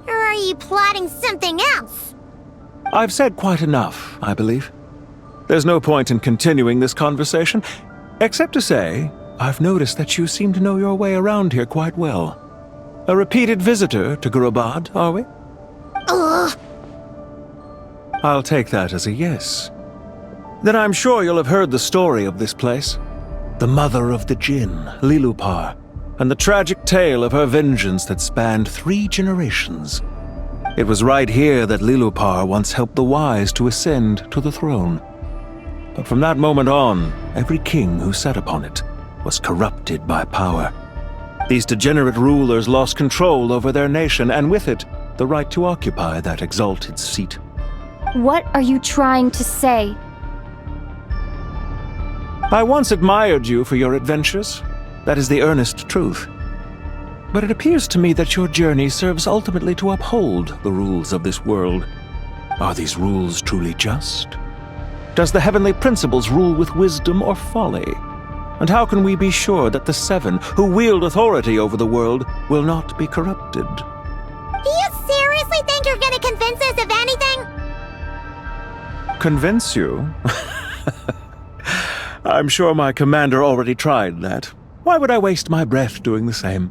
Or are you plotting something else? I've said quite enough, I believe. There's no point in continuing this conversation, except to say, I've noticed that you seem to know your way around here quite well. A repeated visitor to Gurubad, are we? Ugh. I'll take that as a yes. Then I'm sure you'll have heard the story of this place. The mother of the Jinn, Lilupar, and the tragic tale of her vengeance that spanned 3 generations. It was right here that Lilupar once helped the wise to ascend to the throne. But from that moment on, every king who sat upon it was corrupted by power. These degenerate rulers lost control over their nation, and with it, the right to occupy that exalted seat. What are you trying to say? I once admired you for your adventures. That is the earnest truth. But it appears to me that your journey serves ultimately to uphold the rules of this world. Are these rules truly just? Does the heavenly principles rule with wisdom or folly? And how can we be sure that the 7 who wield authority over the world will not be corrupted? Do you seriously think you're gonna convince us of anything? Convince you? I'm sure my commander already tried that. Why would I waste my breath doing the same?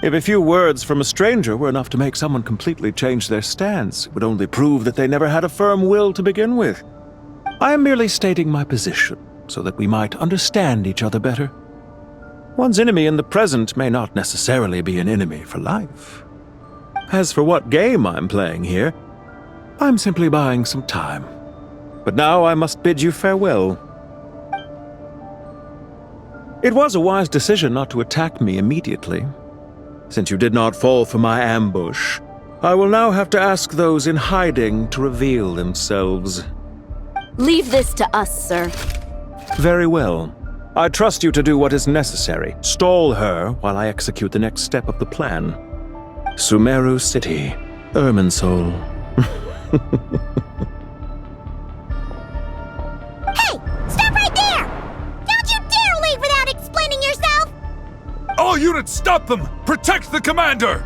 If a few words from a stranger were enough to make someone completely change their stance, it would only prove that they never had a firm will to begin with. I am merely stating my position, so that we might understand each other better. One's enemy in the present may not necessarily be an enemy for life. As for what game I'm playing here, I'm simply buying some time. But now I must bid you farewell. It was a wise decision not to attack me immediately. Since you did not fall for my ambush, I will now have to ask those in hiding to reveal themselves. Leave this to us, sir. Very well. I trust you to do what is necessary. Stall her while I execute the next step of the plan. Sumeru City, Irminsul. Hey! Stop right there! Don't you dare leave without explaining yourself! All units, stop them! Protect the commander!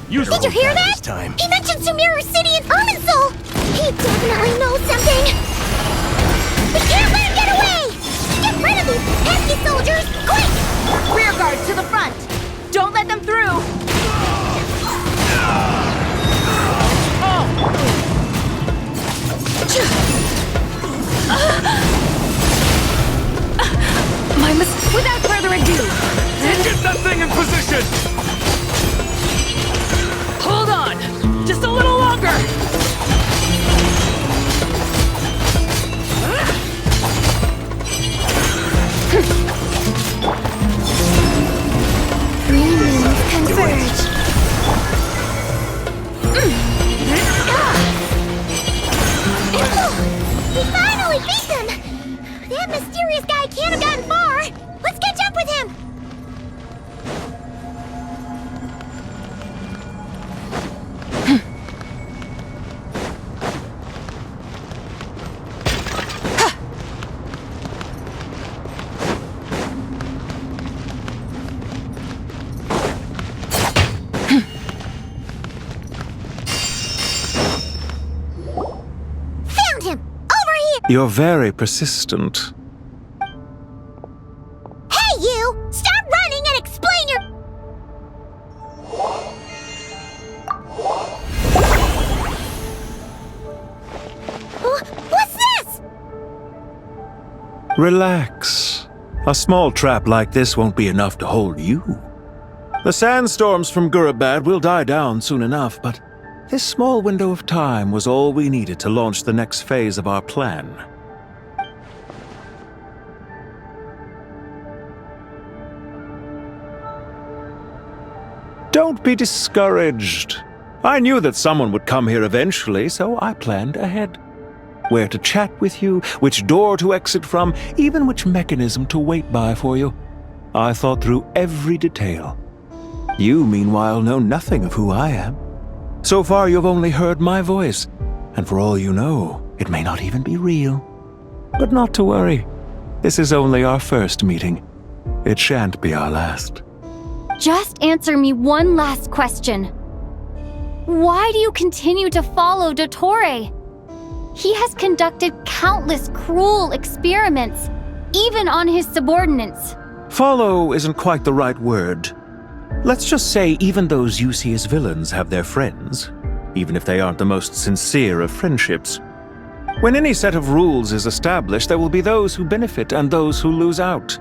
Did you hear that? He mentioned Sumeru City and Irminsul! He definitely knows something! We can't let him get away! Get rid of these pesky soldiers, quick! Rear guard to the front! Don't let them through! My mistake. Found him! Over here! You're very persistent. Hey, you! Stop running and explain your... What's this? Relax. A small trap like this won't be enough to hold you. The sandstorms from Gurabad will die down soon enough, but this small window of time was all we needed to launch the next phase of our plan. Don't be discouraged. I knew that someone would come here eventually, so I planned ahead. Where to chat with you, which door to exit from, even which mechanism to wait by for you. I thought through every detail. You, meanwhile, know nothing of who I am. So far, you've only heard my voice, and for all you know, it may not even be real. But not to worry. This is only our first meeting. It shan't be our last. Just answer me one last question. Why do you continue to follow Dottore? He has conducted countless cruel experiments, even on his subordinates. Follow isn't quite the right word. Let's just say even those you see as villains have their friends, even if they aren't the most sincere of friendships. When any set of rules is established, there will be those who benefit and those who lose out.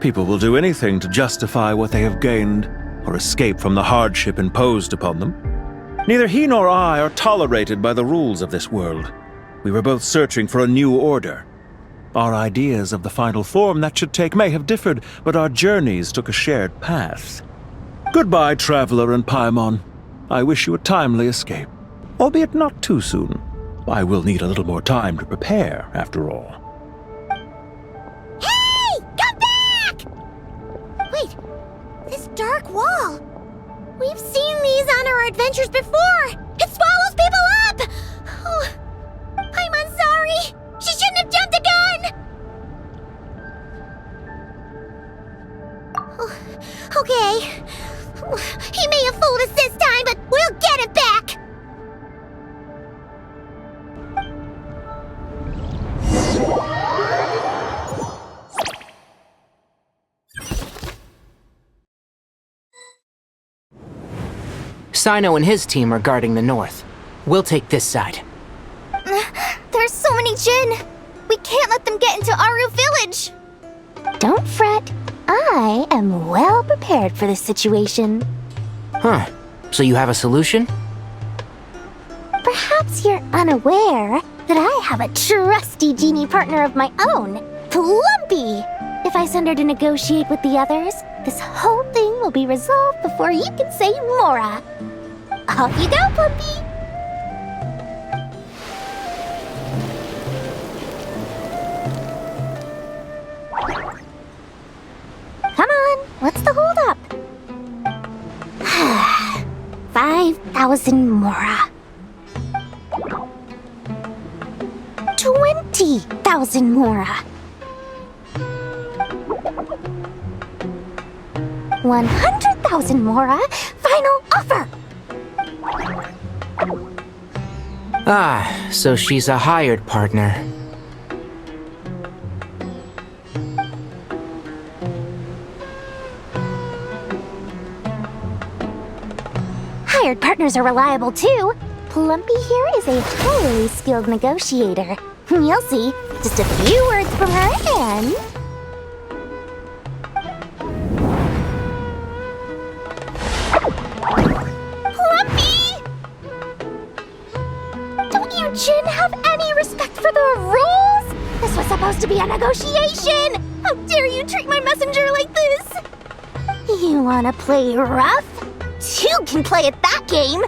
People will do anything to justify what they have gained or escape from the hardship imposed upon them. Neither he nor I are tolerated by the rules of this world. We were both searching for a new order. Our ideas of the final form that should take may have differed, but our journeys took a shared path. Goodbye, Traveler and Paimon. I wish you a timely escape, albeit not too soon. I will need a little more time to prepare, after all. Hey! Come back! Wait, this dark wall. We've seen these on our adventures before. It swallows people up! Oh, I'm sorry. She shouldn't have jumped the gun! Oh, okay. He may have fooled us this time, but we'll get it back! Sino and his team are guarding the north. We'll take this side. There's so many Jinn! We can't let them get into Aru village! Don't fret. I am well prepared for this situation. Huh. So you have a solution? Perhaps you're unaware that I have a trusty genie partner of my own, Plumpy. If I send her to negotiate with the others, this whole thing will be resolved before you can say Mora. Off you go, Plumpy. Come on, what's the holdup? 5,000 Mora. 20,000 Mora. 100,000 Mora. Final offer. Ah, so she's a hired partner. Hired partners are reliable too. Plumpy here is a highly skilled negotiator. You'll see. Just a few words from her and... Plumpy! Don't you Jinn have any respect for the rules? This was supposed to be a negotiation! How dare you treat my messenger like this? You wanna play rough? Two can play at that game!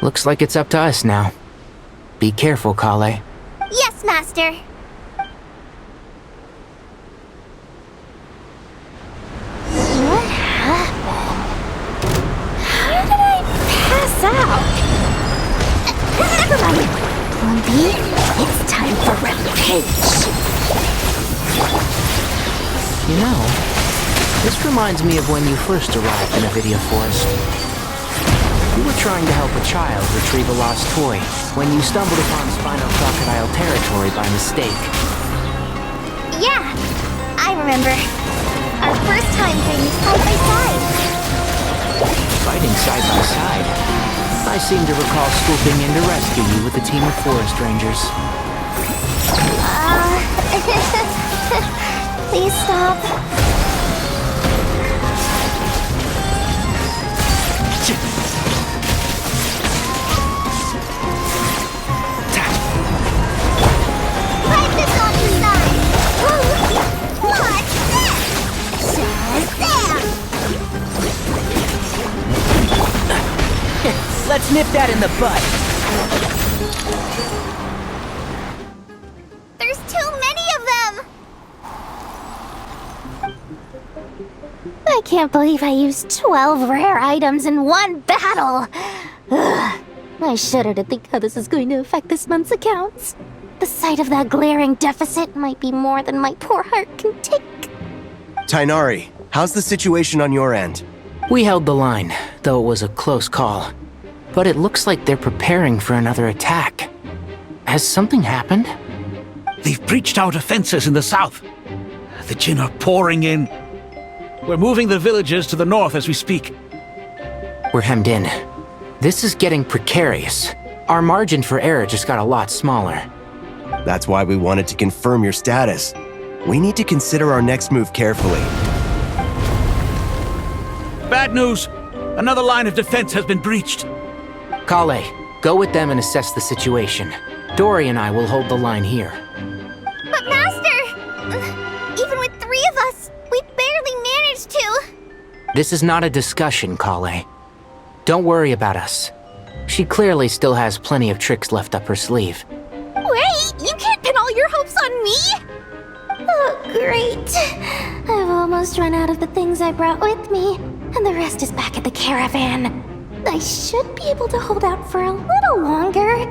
Looks like it's up to us now. Be careful, Kale. Yes, Master. What happened? How did I pass out? Never mind. Plumpy. It's time for revenge. You know, this reminds me of when you first arrived in Avidia Forest. You were trying to help a child retrieve a lost toy when you stumbled upon Spino Crocodile territory by mistake. Yeah, I remember. Our first time fighting side by side. Fighting side by side? I seem to recall swooping in to rescue you with a team of forest rangers. Please stop. Fight this on inside! What's this? Shazam! Let's nip that in the bud. There's too many of them! I can't believe I used 12 rare items in one battle! Ugh. I shudder to think how this is going to affect this month's accounts. The sight of that glaring deficit might be more than my poor heart can take. Tainari, how's the situation on your end? We held the line, though it was a close call. But it looks like they're preparing for another attack. Has something happened? They've breached our defenses in the south. The Jinn are pouring in. We're moving the villages to the north as we speak. We're hemmed in. This is getting precarious. Our margin for error just got a lot smaller. That's why we wanted to confirm your status. We need to consider our next move carefully. Bad news! Another line of defense has been breached. Kale, go with them and assess the situation. Dory and I will hold the line here. But Master! Even with 3 of us, we barely managed to. This is not a discussion, Kale. Don't worry about us. She clearly still has plenty of tricks left up her sleeve. Wait! You can't pin all your hopes on me! Oh, great. I've almost run out of the things I brought with me, and the rest is back at the caravan. I should be able to hold out for a little longer.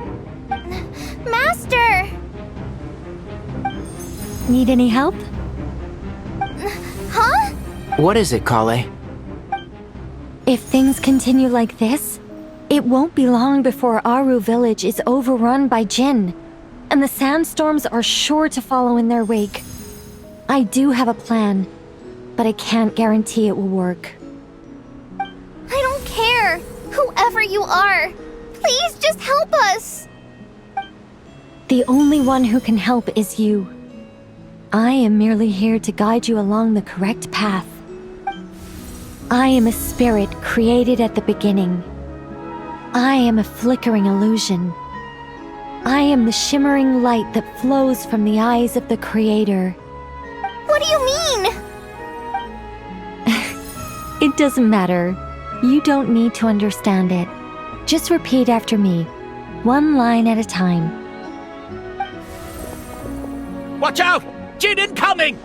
Master! Need any help? Huh? What is it, Kale? If things continue like this, it won't be long before Aru village is overrun by Jinn, and the sandstorms are sure to follow in their wake. I do have a plan, but I can't guarantee it will work. I don't care! Whoever you are! Please just help us! The only one who can help is you. I am merely here to guide you along the correct path. I am a spirit created at the beginning. I am a flickering illusion. I am the shimmering light that flows from the eyes of the Creator. What do you mean? It doesn't matter. You don't need to understand it. Just repeat after me, one line at a time. Watch out! Jinn incoming!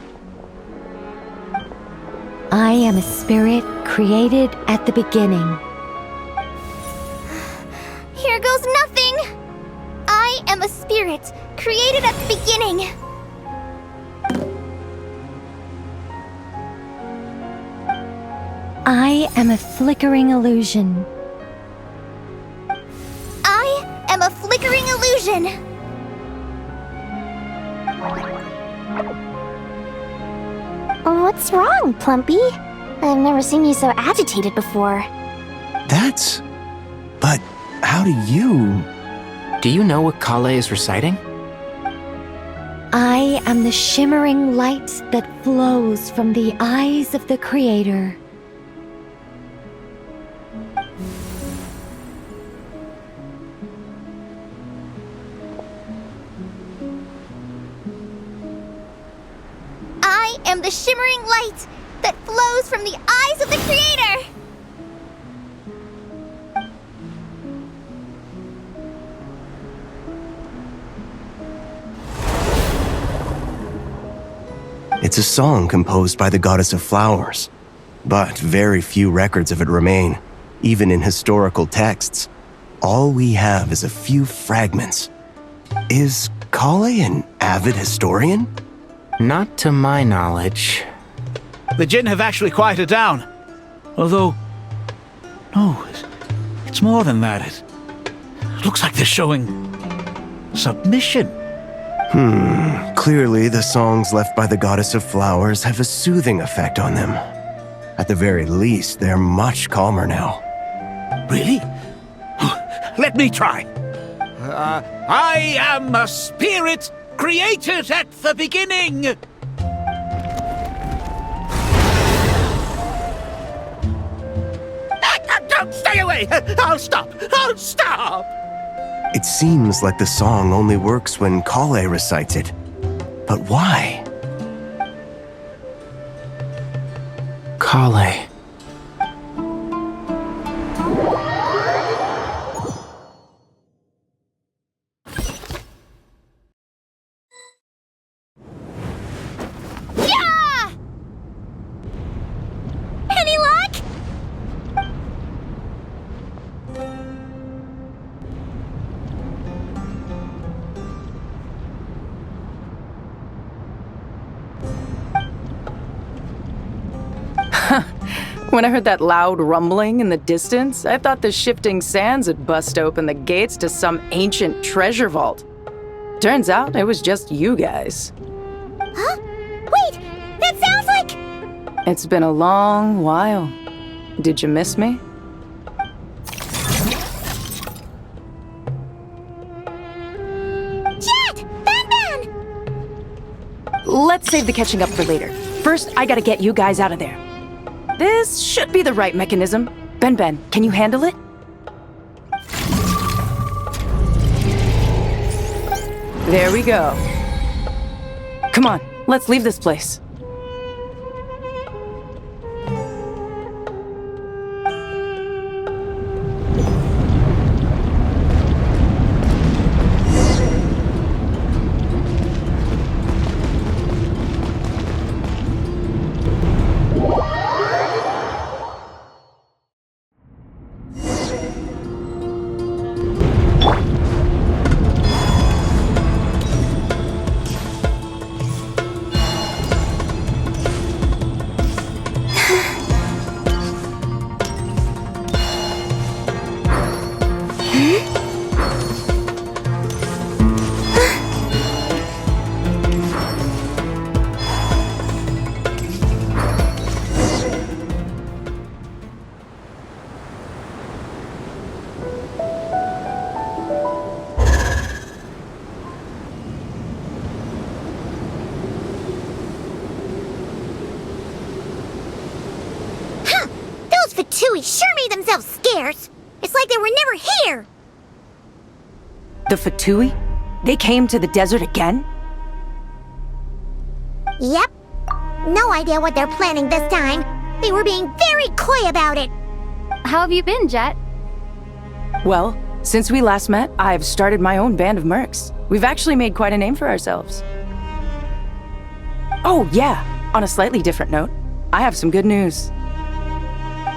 I am a spirit created at the beginning. Here goes nothing! I am a spirit created at the beginning. I am a flickering illusion. I am a flickering illusion. What's wrong, Plumpy? I've never seen you so agitated before. But how do you... Do you know what Kale is reciting? I am the shimmering light that flows from the eyes of the Creator. I am the shimmering light that flows from the eyes of the Creator! It's a song composed by the goddess of flowers, but very few records of it remain, even in historical texts. All we have is a few fragments. Is Kale an avid historian? Not to my knowledge. The Jinn have actually quieted down. Although, no, it's more than that. It looks like they're showing submission. Clearly the songs left by the Goddess of Flowers have a soothing effect on them. At the very least, they're much calmer now. Really? Let me try. I am a spirit created at the beginning. Don't stay away! I'll stop! I'll stop! It seems like the song only works when Kale recites it. But why? Kale. Yeah! Any luck? When I heard that loud rumbling in the distance, I thought the shifting sands had bust open the gates to some ancient treasure vault. Turns out it was just you guys. Huh? Wait! That sounds like... It's been a long while. Did you miss me? Jet! Ben! Let's save the catching up for later. First, I gotta get you guys out of there. This should be the right mechanism. Ben, can you handle it? There we go. Come on, let's leave this place. Fatui sure made themselves scarce. It's like they were never here. The Fatui? They came to the desert again? Yep. No idea what they're planning this time. They were being very coy about it. How have you been, Jet? Well, since we last met, I've started my own band of mercs. We've actually made quite a name for ourselves. Oh, yeah. On a slightly different note, I have some good news.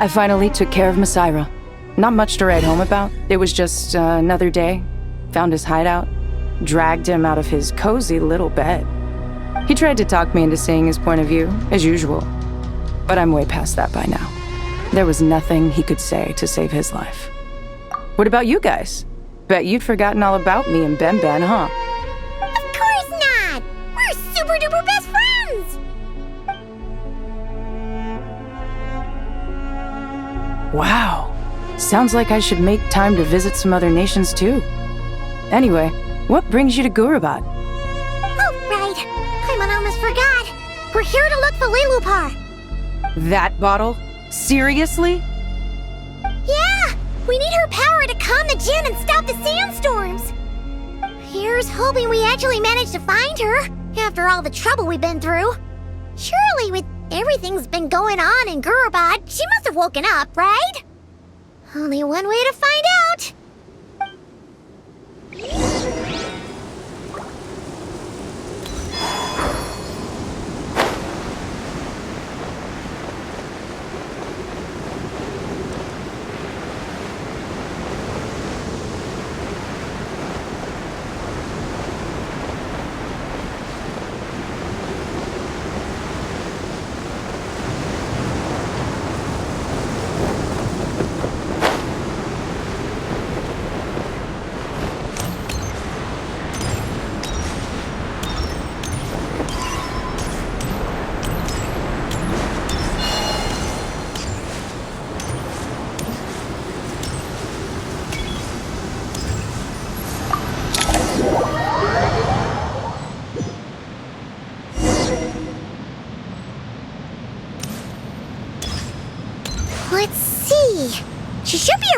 I finally took care of Masaira. Not much to write home about. It was just another day. Found his hideout. Dragged him out of his cozy little bed. He tried to talk me into seeing his point of view, as usual. But I'm way past that by now. There was nothing he could say to save his life. What about you guys? Bet you'd forgotten all about me and Ben, huh? Of course not! We're super duper best friends! Wow. Sounds like I should make time to visit some other nations too. Anyway, what brings you to Gurabad? Oh, right. I almost forgot. We're here to look for Lilupar. That bottle? Seriously? Yeah! We need her power to calm the Jinn and stop the sandstorms. Here's hoping we actually manage to find her, after all the trouble we've been through. Surely with everything's been going on in Gurabad, she must have woken up, right? Only one way to find out.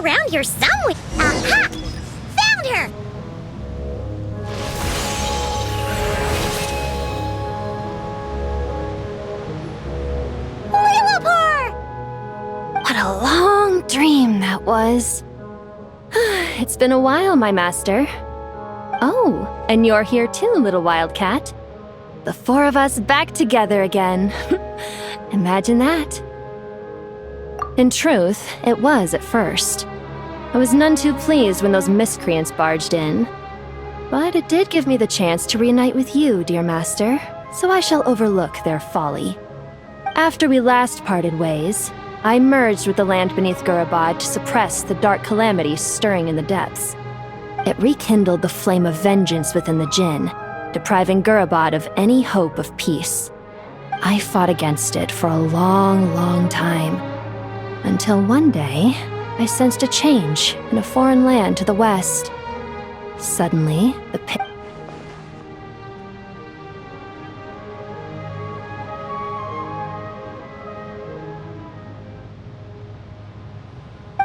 around here somewhere. Aha! Found her! Lillipar! What a long dream that was. It's been a while, my master. Oh, and you're here too, little wildcat. The four of us back together again. Imagine that. In truth, it was at first. I was none too pleased when those miscreants barged in. But it did give me the chance to reunite with you, dear master, so I shall overlook their folly. After we last parted ways, I merged with the land beneath Gurabad to suppress the dark calamities stirring in the depths. It rekindled the flame of vengeance within the Jinn, depriving Gurabad of any hope of peace. I fought against it for a long, long time, until one day, I sensed a change in a foreign land to the west. Suddenly, the pit...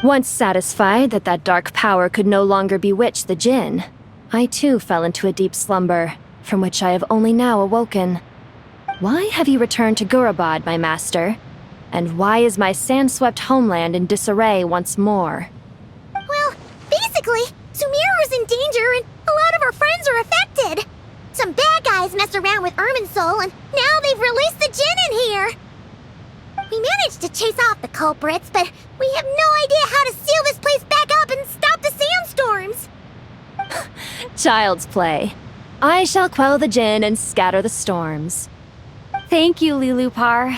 Once satisfied that that dark power could no longer bewitch the Jinn, I too fell into a deep slumber, from which I have only now awoken. Why have you returned to Gurabad, my master? And why is my sand-swept homeland in disarray once more? Well, basically, Sumeru's in danger and a lot of our friends are affected. Some bad guys messed around with Irminsul and now they've released the Jinn in here. We managed to chase off the culprits, but we have no idea how to seal this place back up and stop the sandstorms. Child's play. I shall quell the Jinn and scatter the storms. Thank you, Lillipar.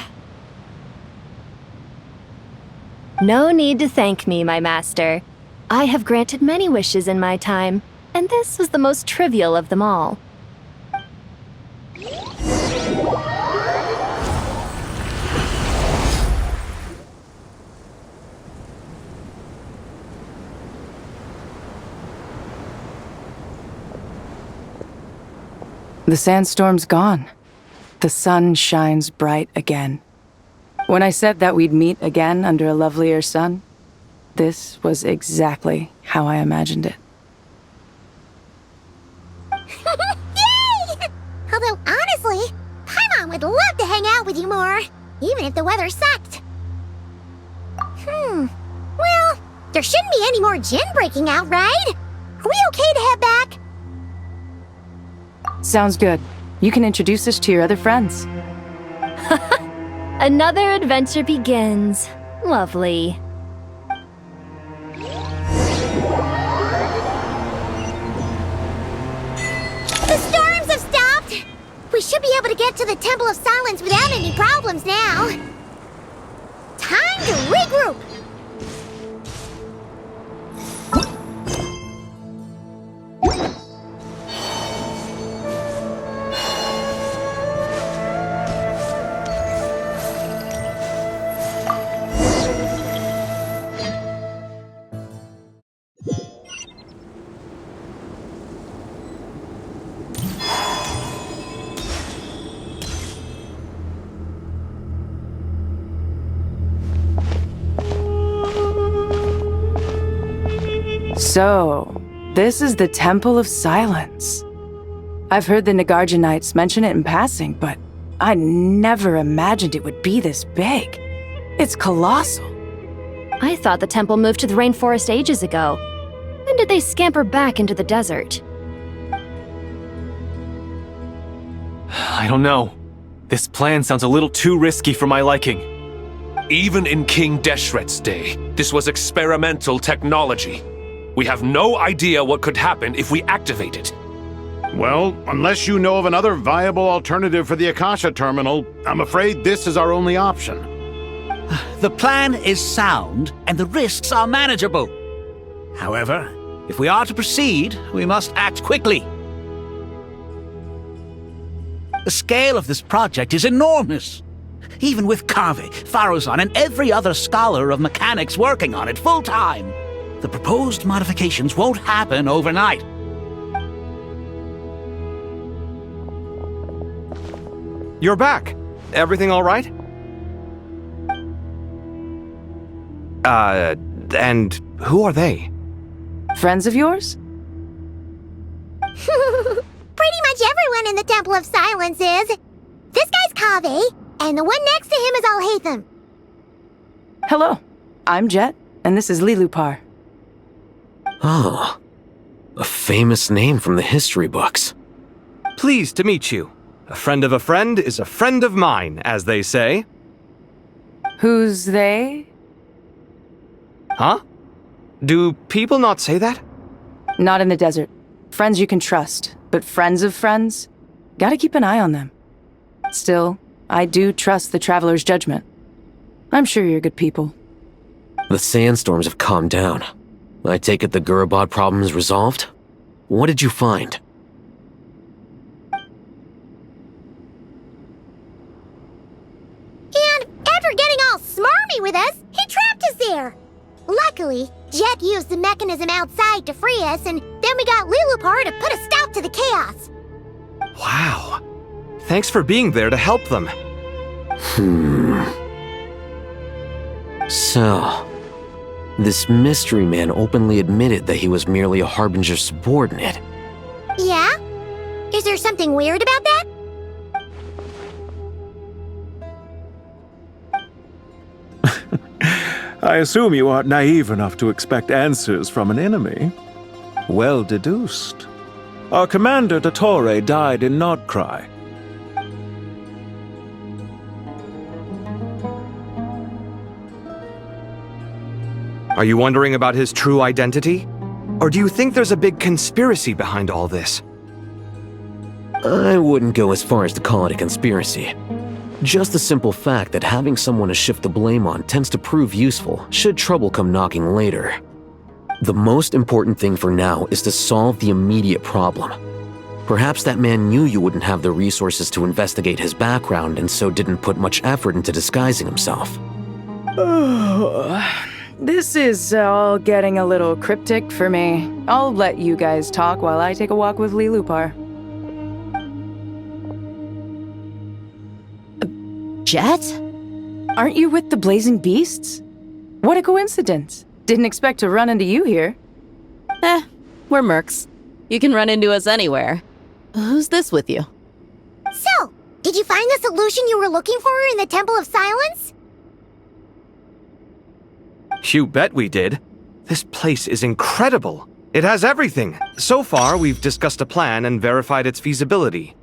No need to thank me, my master. I have granted many wishes in my time, and this was the most trivial of them all. The sandstorm's gone. The sun shines bright again. When I said that we'd meet again under a lovelier sun, this was exactly how I imagined it. Yay! Although, honestly, Paimon would love to hang out with you more, even if the weather sucked. Well, there shouldn't be any more Jinn breaking out, right? Are we okay to head back? Sounds good. You can introduce us to your other friends. Another adventure begins. Lovely. The storms have stopped! We should be able to get to the Temple of Silence without any problems now. Time to regroup! So, this is the Temple of Silence. I've heard the Nagarjanites mention it in passing, but I never imagined it would be this big. It's colossal. I thought the temple moved to the rainforest ages ago. When did they scamper back into the desert? I don't know. This plan sounds a little too risky for my liking. Even in King Deshret's day, this was experimental technology. We have no idea what could happen if we activate it. Well, unless you know of another viable alternative for the Akasha terminal, I'm afraid this is our only option. The plan is sound, and the risks are manageable. However, if we are to proceed, we must act quickly. The scale of this project is enormous. Even with Kaveh, Faruzan, and every other scholar of mechanics working on it full-time, the proposed modifications won't happen overnight. You're back. Everything all right? And who are they? Friends of yours? Pretty much everyone in the Temple of Silence is. This guy's Kaveh, and the one next to him is Alhaitham. Hello, I'm Jet, and this is Lilupar. Oh, a famous name from the history books. Pleased to meet you. A friend of a friend is a friend of mine, as they say. Who's they? Huh? Do people not say that? Not in the desert. Friends you can trust, but friends of friends? Gotta keep an eye on them. Still, I do trust the Traveler's judgment. I'm sure you're good people. The sandstorms have calmed down. I take it the Gurabad problem is resolved? What did you find? And after getting all smarmy with us, he trapped us there. Luckily, Jet used the mechanism outside to free us, and then we got Lilupar to put a stop to the chaos. Wow. Thanks for being there to help them. So, this mystery man openly admitted that he was merely a Harbinger subordinate. Yeah? Is there something weird about that? I assume you aren't naive enough to expect answers from an enemy. Well deduced. Our commander, Dottore, died in Nodcry. Are you wondering about his true identity? Or do you think there's a big conspiracy behind all this? I wouldn't go as far as to call it a conspiracy. Just the simple fact that having someone to shift the blame on tends to prove useful should trouble come knocking later. The most important thing for now is to solve the immediate problem. Perhaps that man knew you wouldn't have the resources to investigate his background and so didn't put much effort into disguising himself. This is all getting a little cryptic for me. I'll let you guys talk while I take a walk with Lilupar. Jet? Aren't you with the Blazing Beasts? What a coincidence. Didn't expect to run into you here. We're mercs. You can run into us anywhere. Who's this with you? So, did you find the solution you were looking for in the Temple of Silence? You bet we did. This place is incredible. It has everything. So far, we've discussed a plan and verified its feasibility.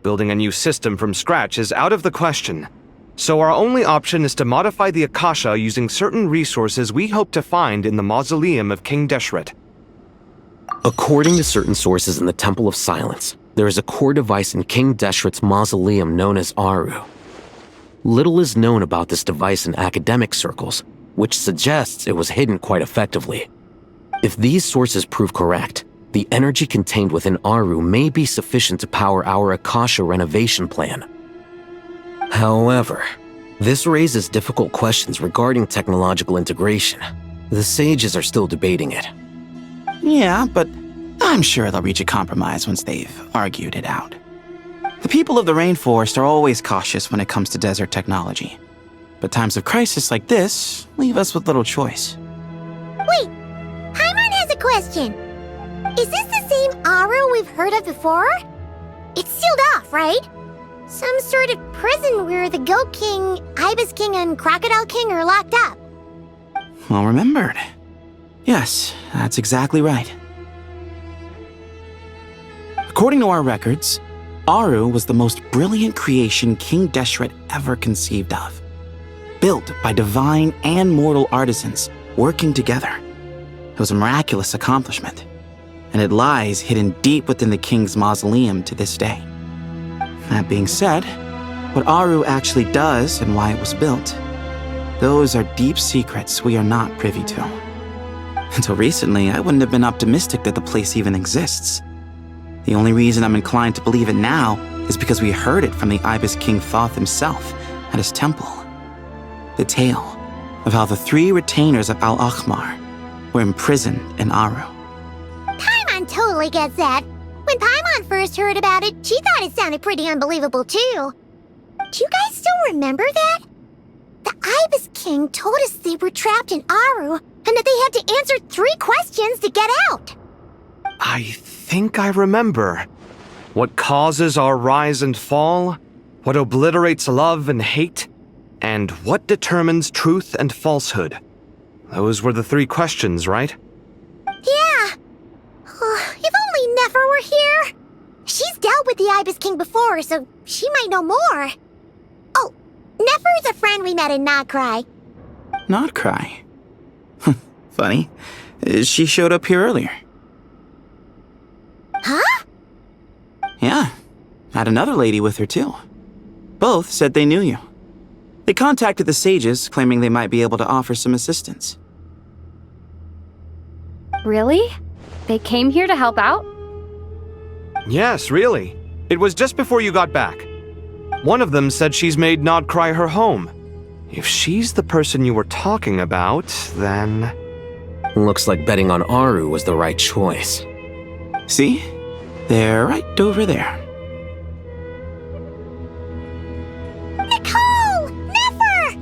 Building a new system from scratch is out of the question. So our only option is to modify the Akasha using certain resources we hope to find in the mausoleum of King Deshret. According to certain sources in the Temple of Silence, there is a core device in King Deshret's mausoleum known as Aru. Little is known about this device in academic circles, which suggests it was hidden quite effectively. If these sources prove correct, the energy contained within Aru may be sufficient to power our Akasha renovation plan. However, this raises difficult questions regarding technological integration. The sages are still debating it. Yeah, but I'm sure they'll reach a compromise once they've argued it out. The people of the rainforest are always cautious when it comes to desert technology. But times of crisis like this leave us with little choice. Wait, Paimon has a question. Is this the same Aru we've heard of before? It's sealed off, right? Some sort of prison where the Goat King, Ibis King, and Crocodile King are locked up. Well remembered. Yes, that's exactly right. According to our records, Aru was the most brilliant creation King Deshret ever conceived of. Built by divine and mortal artisans working together. It was a miraculous accomplishment, and it lies hidden deep within the king's mausoleum to this day. That being said, what Aru actually does and why it was built, those are deep secrets we are not privy to. Until recently, I wouldn't have been optimistic that the place even exists. The only reason I'm inclined to believe it now is because we heard it from the Ibis King Thoth himself at his temple. The tale of how the 3 retainers of Al-Akhmar were imprisoned in Aru. Paimon totally gets that. When Paimon first heard about it, she thought it sounded pretty unbelievable too. Do you guys still remember that? The Ibis King told us they were trapped in Aru and that they had to answer 3 questions to get out. I think I remember. What causes our rise and fall? What obliterates love and hate? And what determines truth and falsehood? Those were the 3 questions, right? Yeah. If only Nefer were here. She's dealt with the Ibis King before, so she might know more. Oh, Nefer is a friend we met in Notcry. Notcry? Funny. She showed up here earlier. Huh? Yeah. Had another lady with her, too. Both said they knew you. They contacted the sages, claiming they might be able to offer some assistance. Really? They came here to help out? Yes, really. It was just before you got back. One of them said she's made Nodcry her home. If she's the person you were talking about, then... Looks like betting on Aru was the right choice. See? They're right over there. Nicole! Nefer!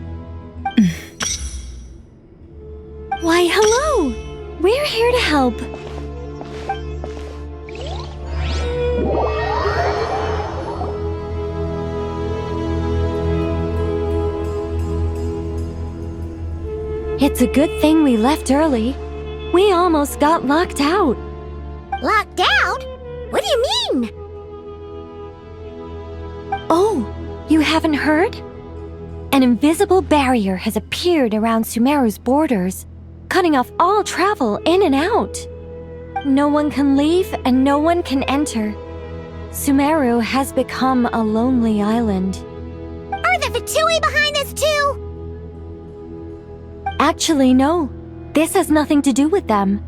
Why, hello! We're here to help. It's a good thing we left early. We almost got locked out. Locked out? What do you mean? Oh, you haven't heard? An invisible barrier has appeared around Sumeru's borders, cutting off all travel in and out. No one can leave and no one can enter. Sumeru has become a lonely island. Are the Fatui behind this too? Actually, no. This has nothing to do with them.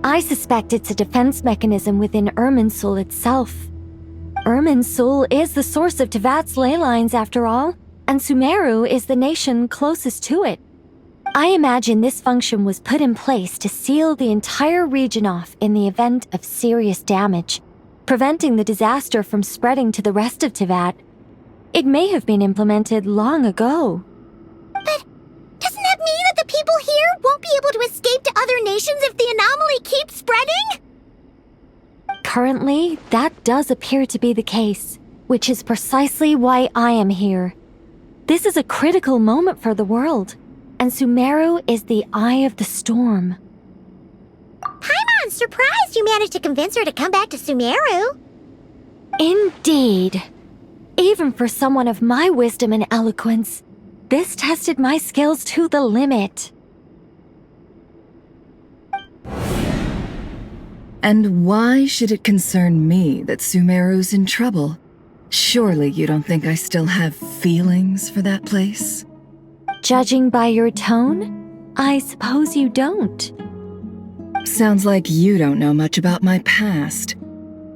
I suspect it's a defense mechanism within Irminsul itself. Irminsul is the source of Tevat's ley lines after all, and Sumeru is the nation closest to it. I imagine this function was put in place to seal the entire region off in the event of serious damage, preventing the disaster from spreading to the rest of Tevat. It may have been implemented long ago. But doesn't that mean that the people here won't be able to escape to other nations if the anomaly keeps spreading? Currently, that does appear to be the case, which is precisely why I am here. This is a critical moment for the world, and Sumeru is the eye of the storm. Paimon's surprised you managed to convince her to come back to Sumeru. Indeed. Even for someone of my wisdom and eloquence, this tested my skills to the limit. And why should it concern me that Sumeru's in trouble? Surely you don't think I still have feelings for that place? Judging by your tone, I suppose you don't. Sounds like you don't know much about my past.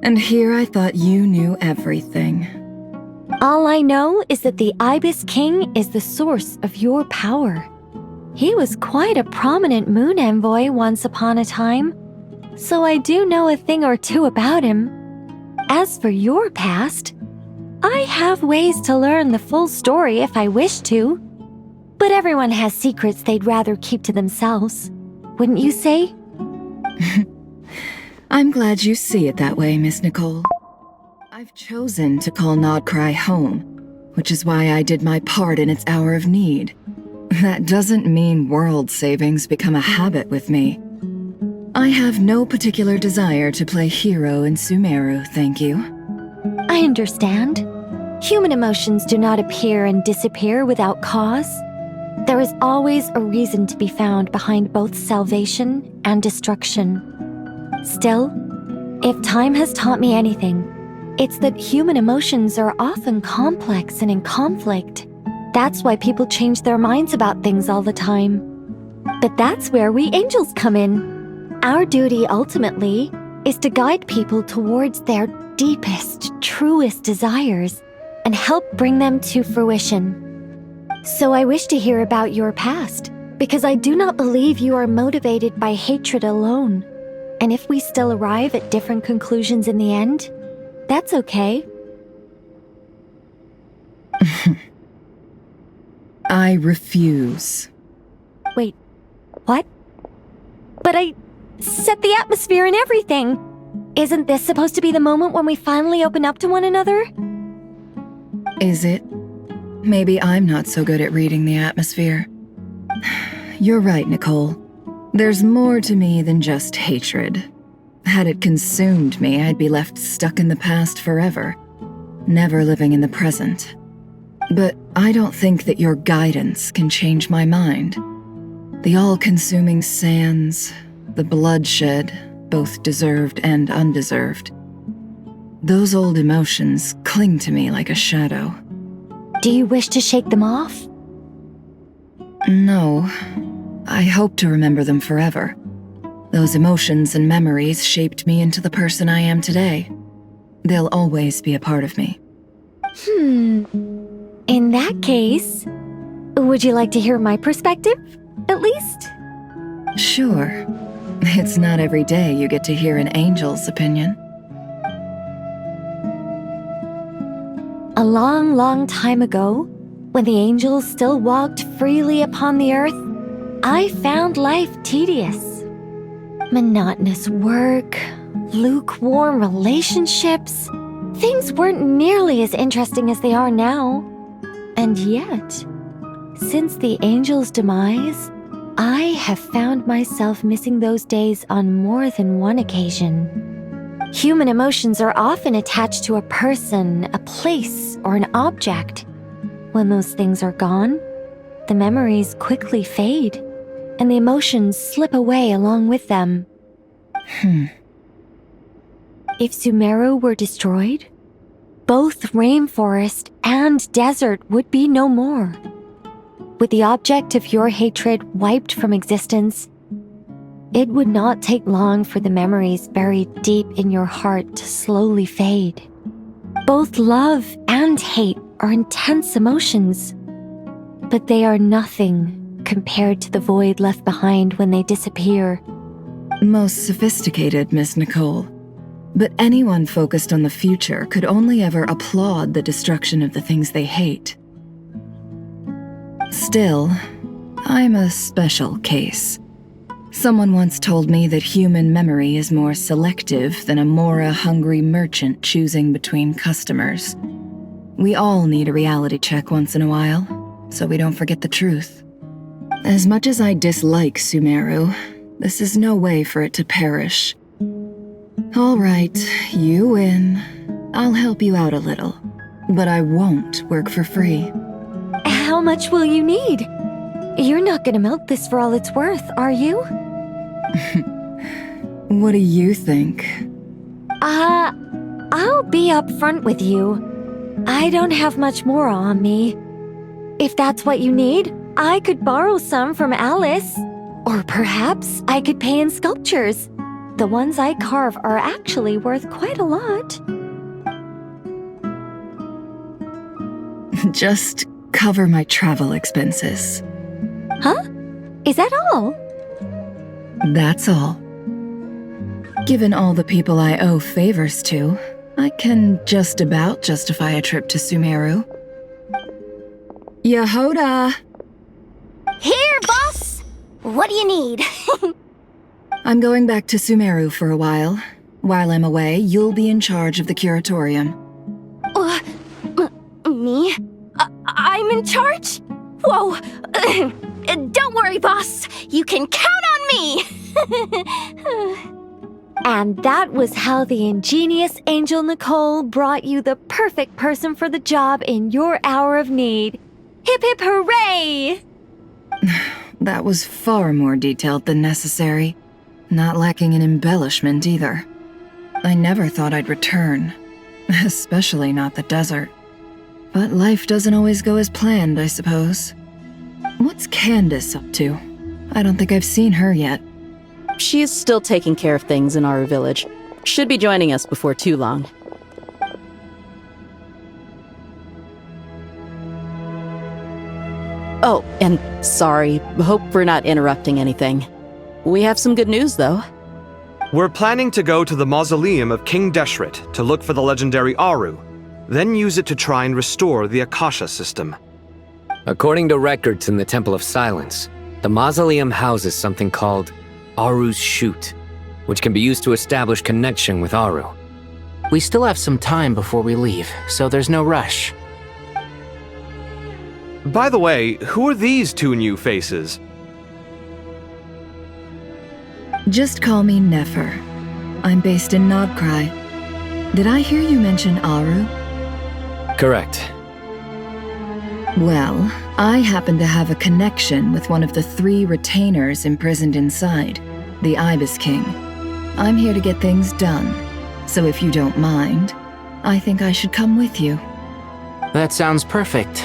And here I thought you knew everything. All I know is that the Ibis King is the source of your power. He was quite a prominent moon envoy once upon a time, so I do know a thing or two about him. As for your past, I have ways to learn the full story if I wish to. But everyone has secrets they'd rather keep to themselves. Wouldn't you say? I'm glad you see it that way, Miss Nicole. I've chosen to call Nodcry home, which is why I did my part in its hour of need. That doesn't mean world savings become a habit with me. I have no particular desire to play hero in Sumeru, thank you. I understand. Human emotions do not appear and disappear without cause. There is always a reason to be found behind both salvation and destruction. Still, if time has taught me anything, it's that human emotions are often complex and in conflict. That's why people change their minds about things all the time. But that's where we angels come in. Our duty ultimately is to guide people towards their deepest, truest desires and help bring them to fruition. So I wish to hear about your past, because I do not believe you are motivated by hatred alone. And if we still arrive at different conclusions in the end, that's okay. I refuse. Wait, what? But I set the atmosphere and everything. Isn't this supposed to be the moment when we finally open up to one another? Is it? Maybe I'm not so good at reading the atmosphere. You're right, Nicole. There's more to me than just hatred. Had it consumed me, I'd be left stuck in the past forever, never living in the present. But I don't think that your guidance can change my mind. The all-consuming sands, the bloodshed, both deserved and undeserved. Those old emotions cling to me like a shadow. Do you wish to shake them off? No. I hope to remember them forever. Those emotions and memories shaped me into the person I am today. They'll always be a part of me. In that case, would you like to hear my perspective, at least? Sure. It's not every day you get to hear an angel's opinion. A long, long time ago, when the angels still walked freely upon the earth, I found life tedious. Monotonous work, lukewarm relationships. Things weren't nearly as interesting as they are now. And yet, since the angels' demise, I have found myself missing those days on more than one occasion. Human emotions are often attached to a person, a place, or an object. When those things are gone, the memories quickly fade, and the emotions slip away along with them. If Sumeru were destroyed, both rainforest and desert would be no more. With the object of your hatred wiped from existence, it would not take long for the memories buried deep in your heart to slowly fade. Both love and hate are intense emotions, but they are nothing compared to the void left behind when they disappear. Most sophisticated, Miss Nicole. But anyone focused on the future could only ever applaud the destruction of the things they hate. Still, I'm a special case. Someone once told me that human memory is more selective than a Mora-hungry merchant choosing between customers. We all need a reality check once in a while, so we don't forget the truth. As much as I dislike Sumeru, this is no way for it to perish. All right, you win. I'll help you out a little, but I won't work for free. How much will you need? You're not gonna melt this for all it's worth, are you? What do you think? I'll be upfront with you. I don't have much more on me. If that's what you need, I could borrow some from Alice. Or perhaps I could pay in sculptures. The ones I carve are actually worth quite a lot. Just cover my travel expenses. Huh? Is that all? That's all. Given all the people I owe favors to, I can just about justify a trip to Sumeru. Yehoda! Here, boss! What do you need? I'm going back to Sumeru for a while. While I'm away, you'll be in charge of the curatorium. Me? I'm in charge? Whoa! Don't worry, boss. You can count on me! And that was how the ingenious Angel Nicole brought you the perfect person for the job in your hour of need. Hip hip hooray! That was far more detailed than necessary. Not lacking in embellishment either. I never thought I'd return. Especially not the desert. But life doesn't always go as planned, I suppose. What's Candace up to? I don't think I've seen her yet. She's still taking care of things in our village. Should be joining us before too long. Oh, and sorry. Hope we're not interrupting anything. We have some good news, though. We're planning to go to the mausoleum of King Deshret to look for the legendary Aru, then use it to try and restore the Akasha system. According to records in the Temple of Silence, the mausoleum houses something called Aru's chute, which can be used to establish connection with Aru. We still have some time before we leave, so there's no rush. By the way, who are these two new faces? Just call me Nefer. I'm based in Nodcry. Did I hear you mention Aru? Correct. Well, I happen to have a connection with one of the 3 retainers imprisoned inside, the Ibis King. I'm here to get things done, so if you don't mind, I think I should come with you. That sounds perfect.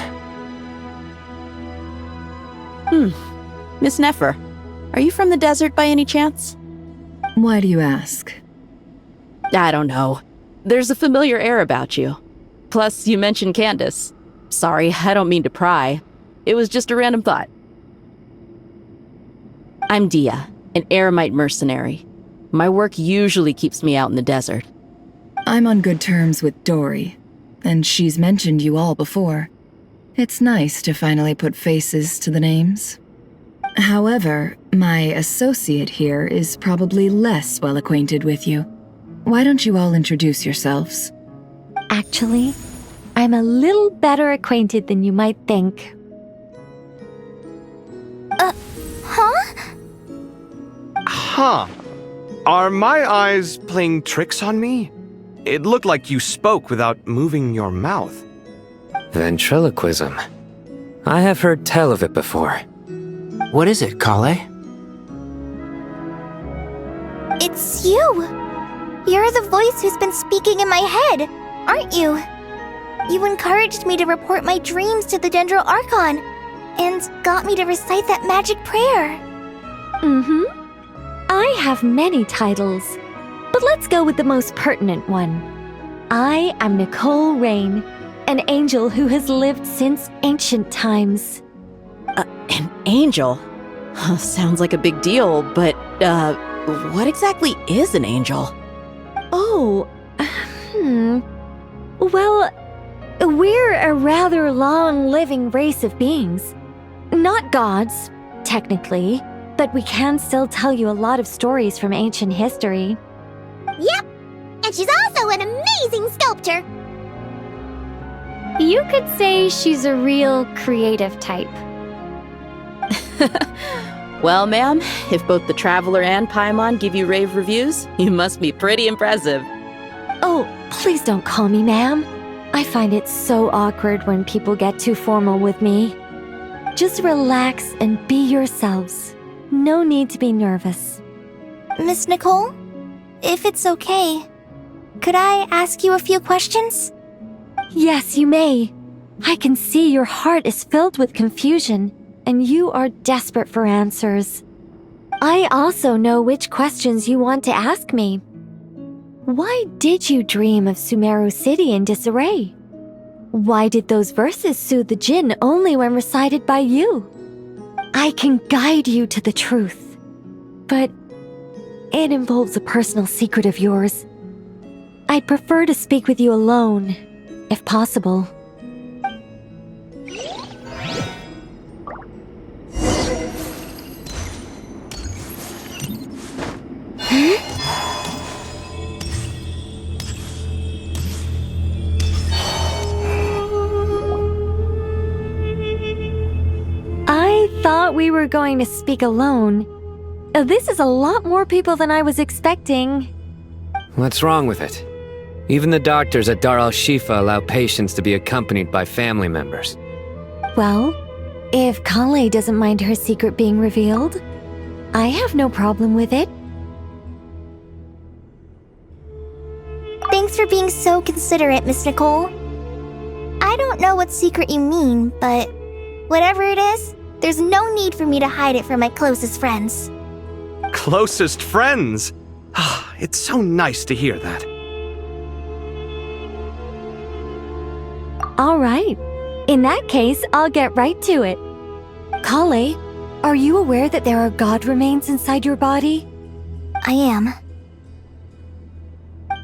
Miss Nefer, are you from the desert by any chance? Why do you ask? I don't know. There's a familiar air about you. Plus, you mentioned Candace. Sorry, I don't mean to pry. It was just a random thought. I'm Dia, an Eremite mercenary. My work usually keeps me out in the desert. I'm on good terms with Dory, and she's mentioned you all before. It's nice to finally put faces to the names. However, my associate here is probably less well acquainted with you. Why don't you all introduce yourselves? Actually, I'm a little better acquainted than you might think. Huh? Huh. Are my eyes playing tricks on me? It looked like you spoke without moving your mouth. Ventriloquism. I have heard tell of it before. What is it, Kale? It's you! You're the voice who's been speaking in my head, aren't you? You encouraged me to report my dreams to the Dendro Archon, and got me to recite that magic prayer. I have many titles, but let's go with the most pertinent one. I am Nicole Rain, an angel who has lived since ancient times. An angel? Sounds like a big deal, but, what exactly is an angel? Oh, Well, we're a rather long-living race of beings. Not gods, technically, but we can still tell you a lot of stories from ancient history. Yep, and she's also an amazing sculptor. You could say she's a real creative type. Well, ma'am, if both the Traveler and Paimon give you rave reviews, you must be pretty impressive. Oh, please don't call me ma'am. I find it so awkward when people get too formal with me. Just relax and be yourselves. No need to be nervous. Miss Nicole, if it's okay, could I ask you a few questions? Yes, you may. I can see your heart is filled with confusion, and you are desperate for answers. I also know which questions you want to ask me. Why did you dream of Sumeru City in disarray? Why did those verses soothe the Jinn only when recited by you? I can guide you to the truth, but it involves a personal secret of yours. I'd prefer to speak with you alone, if possible. I thought we were going to speak alone. This is a lot more people than I was expecting. What's wrong with it? Even the doctors at Dar al-Shifa allow patients to be accompanied by family members. Well, if Kale doesn't mind her secret being revealed, I have no problem with it. Thanks for being so considerate, Miss Nicole. I don't know what secret you mean, but whatever it is, there's no need for me to hide it from my closest friends. Closest friends? It's so nice to hear that. All right. In that case, I'll get right to it. Kale, are you aware that there are god remains inside your body? I am.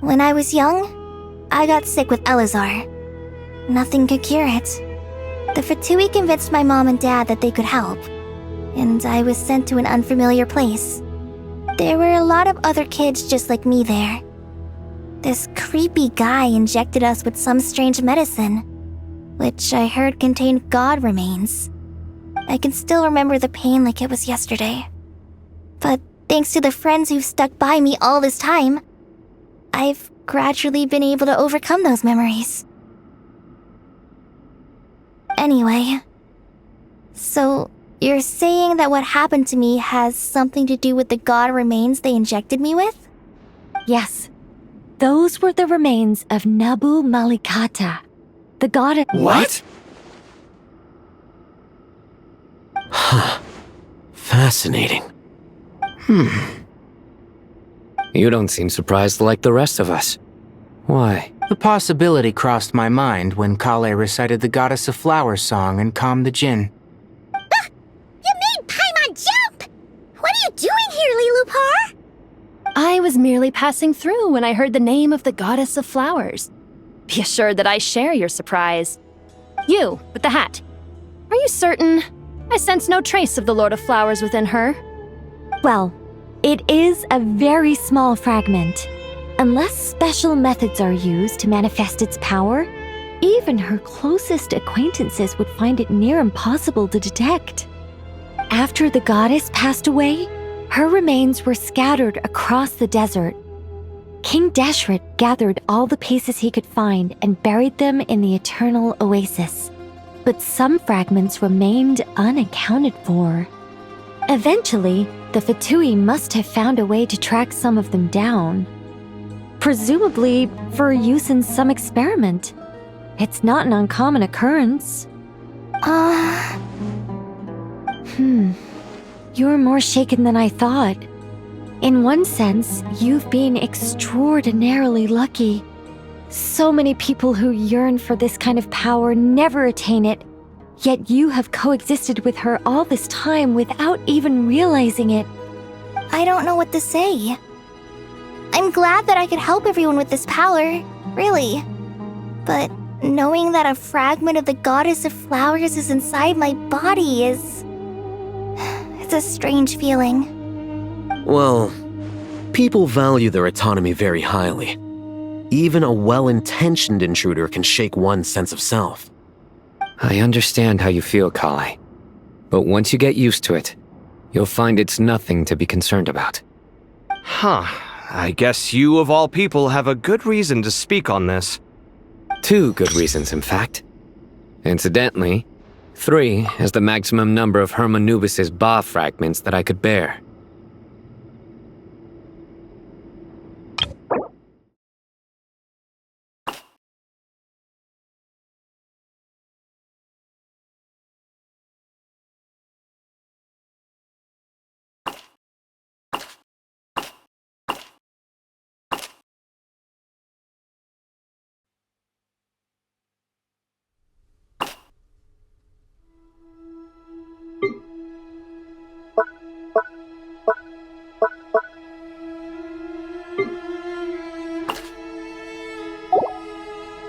When I was young, I got sick with Elazar. Nothing could cure it. The Fatui convinced my mom and dad that they could help, and I was sent to an unfamiliar place. There were a lot of other kids just like me there. This creepy guy injected us with some strange medicine, which I heard contained god remains. I can still remember the pain like it was yesterday. But thanks to the friends who've stuck by me all this time, I've gradually been able to overcome those memories. Anyway, so you're saying that what happened to me has something to do with the god remains they injected me with? Yes. Those were the remains of Nabu Malikata, the god of— What? Huh. Fascinating. You don't seem surprised like the rest of us. Why? The possibility crossed my mind when Kale recited the Goddess of Flowers song and calmed the Jinn. You made Paimon jump! What are you doing here, Lilupar? I was merely passing through when I heard the name of the Goddess of Flowers. Be assured that I share your surprise. You, with the hat. Are you certain? I sense no trace of the Lord of Flowers within her. Well, it is a very small fragment. Unless special methods are used to manifest its power, even her closest acquaintances would find it near impossible to detect. After the goddess passed away, her remains were scattered across the desert. King Deshret gathered all the pieces he could find and buried them in the eternal oasis. But some fragments remained unaccounted for. Eventually, the Fatui must have found a way to track some of them down. Presumably for use in some experiment. It's not an uncommon occurrence. You're more shaken than I thought. In one sense, you've been extraordinarily lucky. So many people who yearn for this kind of power never attain it, yet you have coexisted with her all this time without even realizing it. I don't know what to say. I'm glad that I could help everyone with this power, really. But knowing that a fragment of the Goddess of Flowers is inside my body is— it's a strange feeling. Well, people value their autonomy very highly. Even a well-intentioned intruder can shake one's sense of self. I understand how you feel, Kale. But once you get used to it, you'll find it's nothing to be concerned about. I guess you of all people have a good reason to speak on this. 2 good reasons, in fact. Incidentally, 3 is the maximum number of Hermanubis' Ba fragments that I could bear.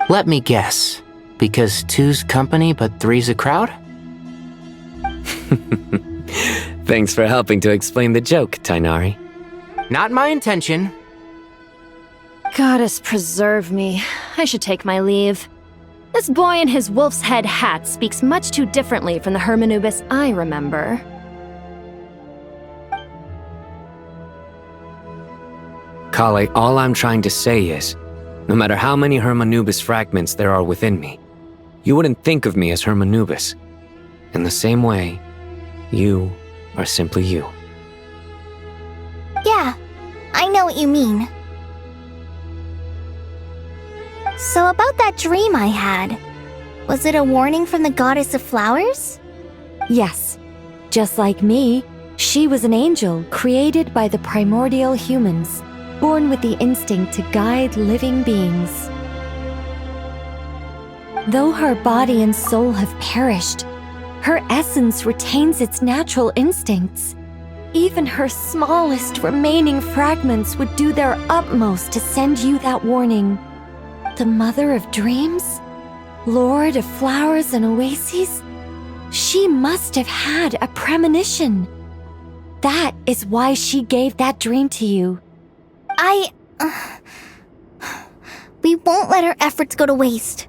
Let me guess. Because 2's company but 3's a crowd? Thanks for helping to explain the joke, Tainari. Not my intention. Goddess preserve me. I should take my leave. This boy in his wolf's head hat speaks much too differently from the Hermanubis I remember. Kale, all I'm trying to say is, no matter how many Hermanubis fragments there are within me, you wouldn't think of me as Hermanubis. In the same way, you are simply you. Yeah, I know what you mean. So about that dream I had, was it a warning from the Goddess of Flowers? Yes. Just like me, she was an angel created by the primordial humans, born with the instinct to guide living beings. Though her body and soul have perished, her essence retains its natural instincts. Even her smallest remaining fragments would do their utmost to send you that warning. The Mother of Dreams? Lord of Flowers and Oases? She must have had a premonition. That is why she gave that dream to you. We won't let our efforts go to waste.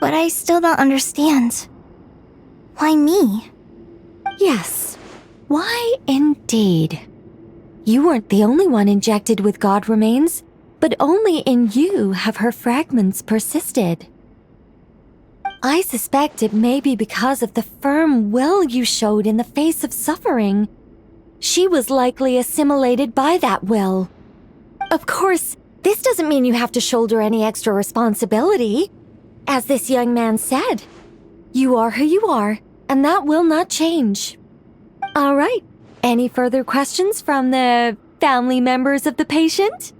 But I still don't understand. Why me? Yes. Why indeed? You weren't the only one injected with god remains, but only in you have her fragments persisted. I suspect it may be because of the firm will you showed in the face of suffering. She was likely assimilated by that will. Of course, this doesn't mean you have to shoulder any extra responsibility. As this young man said, you are who you are, and that will not change. All right, any further questions from the family members of the patient?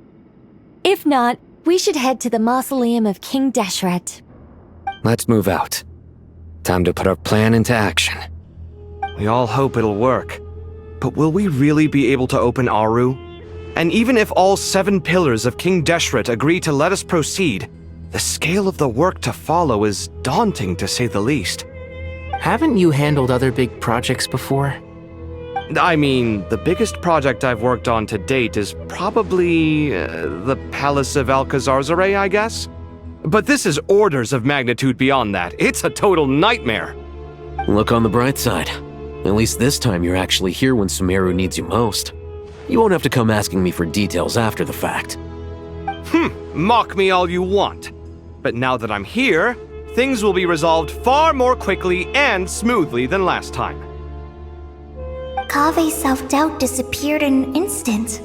If not, we should head to the mausoleum of King Deshret. Let's move out. Time to put our plan into action. We all hope it'll work. But will we really be able to open Aru? And even if all 7 pillars of King Deshret agree to let us proceed, the scale of the work to follow is daunting to say the least. Haven't you handled other big projects before? I mean, the biggest project I've worked on to date is probably the Palace of Alcazarzaray, I guess? But this is orders of magnitude beyond that. It's a total nightmare. Look on the bright side. At least this time you're actually here when Sumeru needs you most. You won't have to come asking me for details after the fact. Mock me all you want. But now that I'm here, things will be resolved far more quickly and smoothly than last time. Kave's self-doubt disappeared in an instant.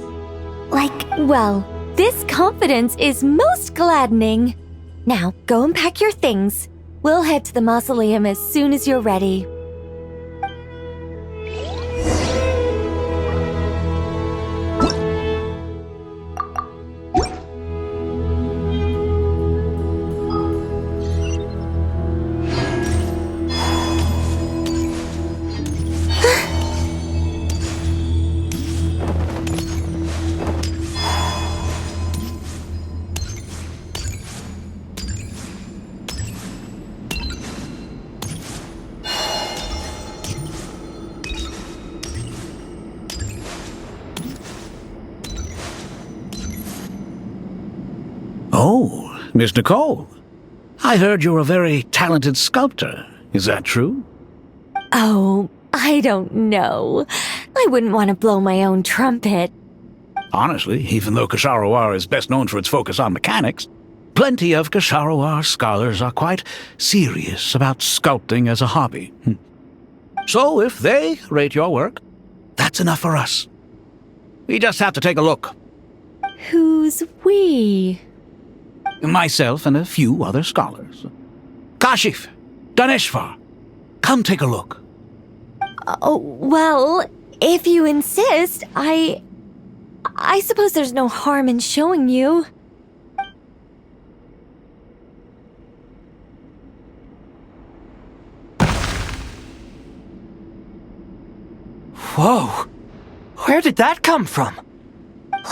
Well, this confidence is most gladdening. Now, go and pack your things. We'll head to the mausoleum as soon as you're ready. Oh, Miss Nicole. I heard you're a very talented sculptor. Is that true? Oh, I don't know. I wouldn't want to blow my own trumpet. Honestly, even though Ksharoar is best known for its focus on mechanics, plenty of Ksharoar scholars are quite serious about sculpting as a hobby. So if they rate your work, that's enough for us. We just have to take a look. Who's we? Myself and a few other scholars. Kashif, Daneshvar, come take a look. Oh, well, if you insist, I suppose there's no harm in showing you. Whoa! Where did that come from?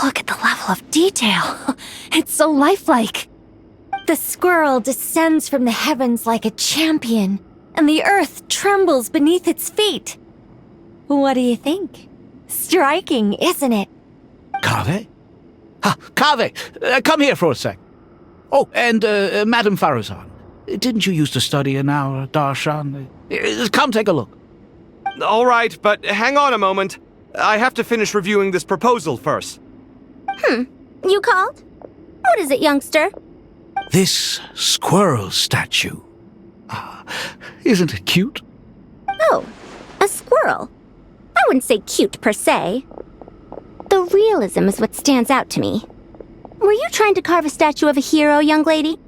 Look at the level of detail. It's so lifelike. The squirrel descends from the heavens like a champion, and the earth trembles beneath its feet. What do you think? Striking, isn't it? Kaveh? Kaveh, come here for a sec. Oh, and Madame Farazan, didn't you used to study in our darshan? Come take a look. All right, but hang on a moment. I have to finish reviewing this proposal first. You called? What is it, youngster? This squirrel statue. Isn't it cute? Oh, a squirrel. I wouldn't say cute per se. The realism is what stands out to me. Were you trying to carve a statue of a hero, young lady?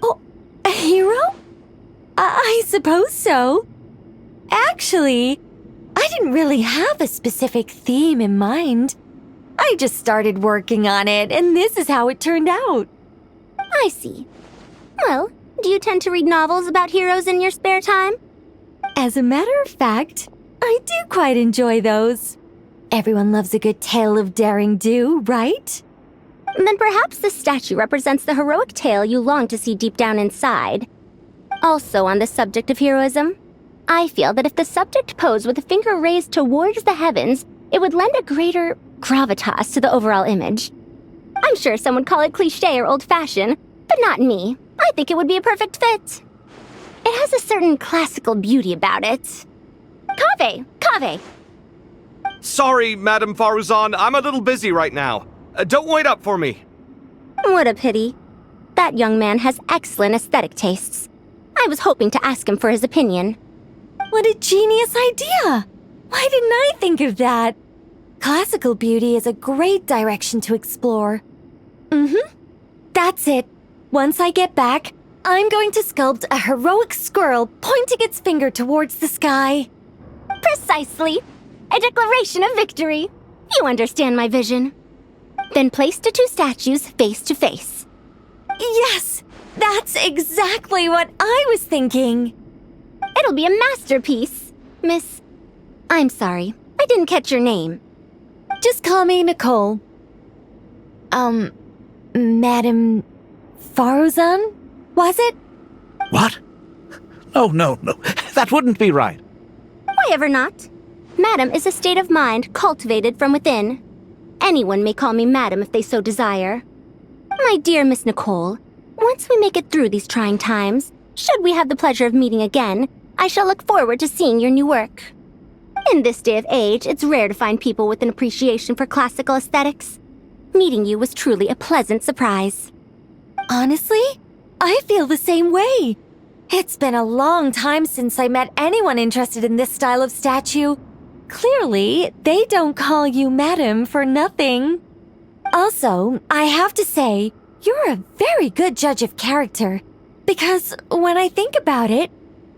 Oh, a hero? I suppose so. Actually, I didn't really have a specific theme in mind. I just started working on it, and this is how it turned out. I see. Well, do you tend to read novels about heroes in your spare time? As a matter of fact, I do quite enjoy those. Everyone loves a good tale of daring do, right? Then perhaps the statue represents the heroic tale you long to see deep down inside. Also on the subject of heroism, I feel that if the subject posed with a finger raised towards the heavens, It would lend a greater gravitas to the overall image. I'm sure some would call it cliché or old-fashioned, but not me. I think it would be a perfect fit. It has a certain classical beauty about it. Kaveh! Sorry, Madame Faruzan, I'm a little busy right now. Don't wait up for me. What a pity. That young man has excellent aesthetic tastes. I was hoping to ask him for his opinion. What a genius idea! Why didn't I think of that? Classical beauty is a great direction to explore. That's it. Once I get back, I'm going to sculpt a heroic squirrel pointing its finger towards the sky. Precisely. A declaration of victory. You understand my vision. Then place the two statues face to face. Yes! That's exactly what I was thinking. It'll be a masterpiece, Miss... I'm sorry, I didn't catch your name. Just call me Nicole. Madame Faruzan? Was it? What? No. That wouldn't be right. Why ever not? Madam is a state of mind cultivated from within. Anyone may call me Madam if they so desire. My dear Miss Nicole, once we make it through these trying times, should we have the pleasure of meeting again, I shall look forward to seeing your new work. In this day of age, it's rare to find people with an appreciation for classical aesthetics. Meeting you was truly a pleasant surprise. Honestly, I feel the same way. It's been a long time since I met anyone interested in this style of statue. Clearly, they don't call you Madam for nothing. Also, I have to say, you're a very good judge of character. Because when I think about it,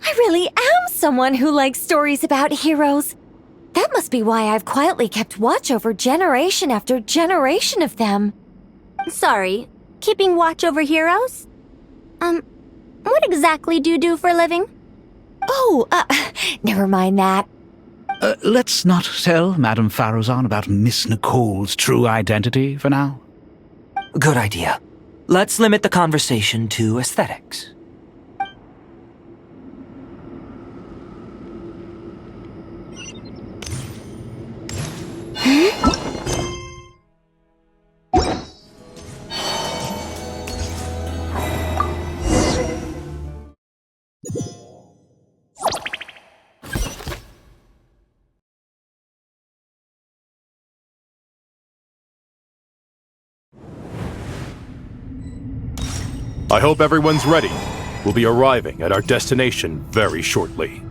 I really am someone who likes stories about heroes. That must be why I've quietly kept watch over generation after generation of them. Sorry, keeping watch over heroes? What exactly do you do for a living? Oh, never mind that. Let's not tell Madame Faruzan about Miss Nicole's true identity for now. Good idea. Let's limit the conversation to aesthetics. I hope everyone's ready. We'll be arriving at our destination very shortly.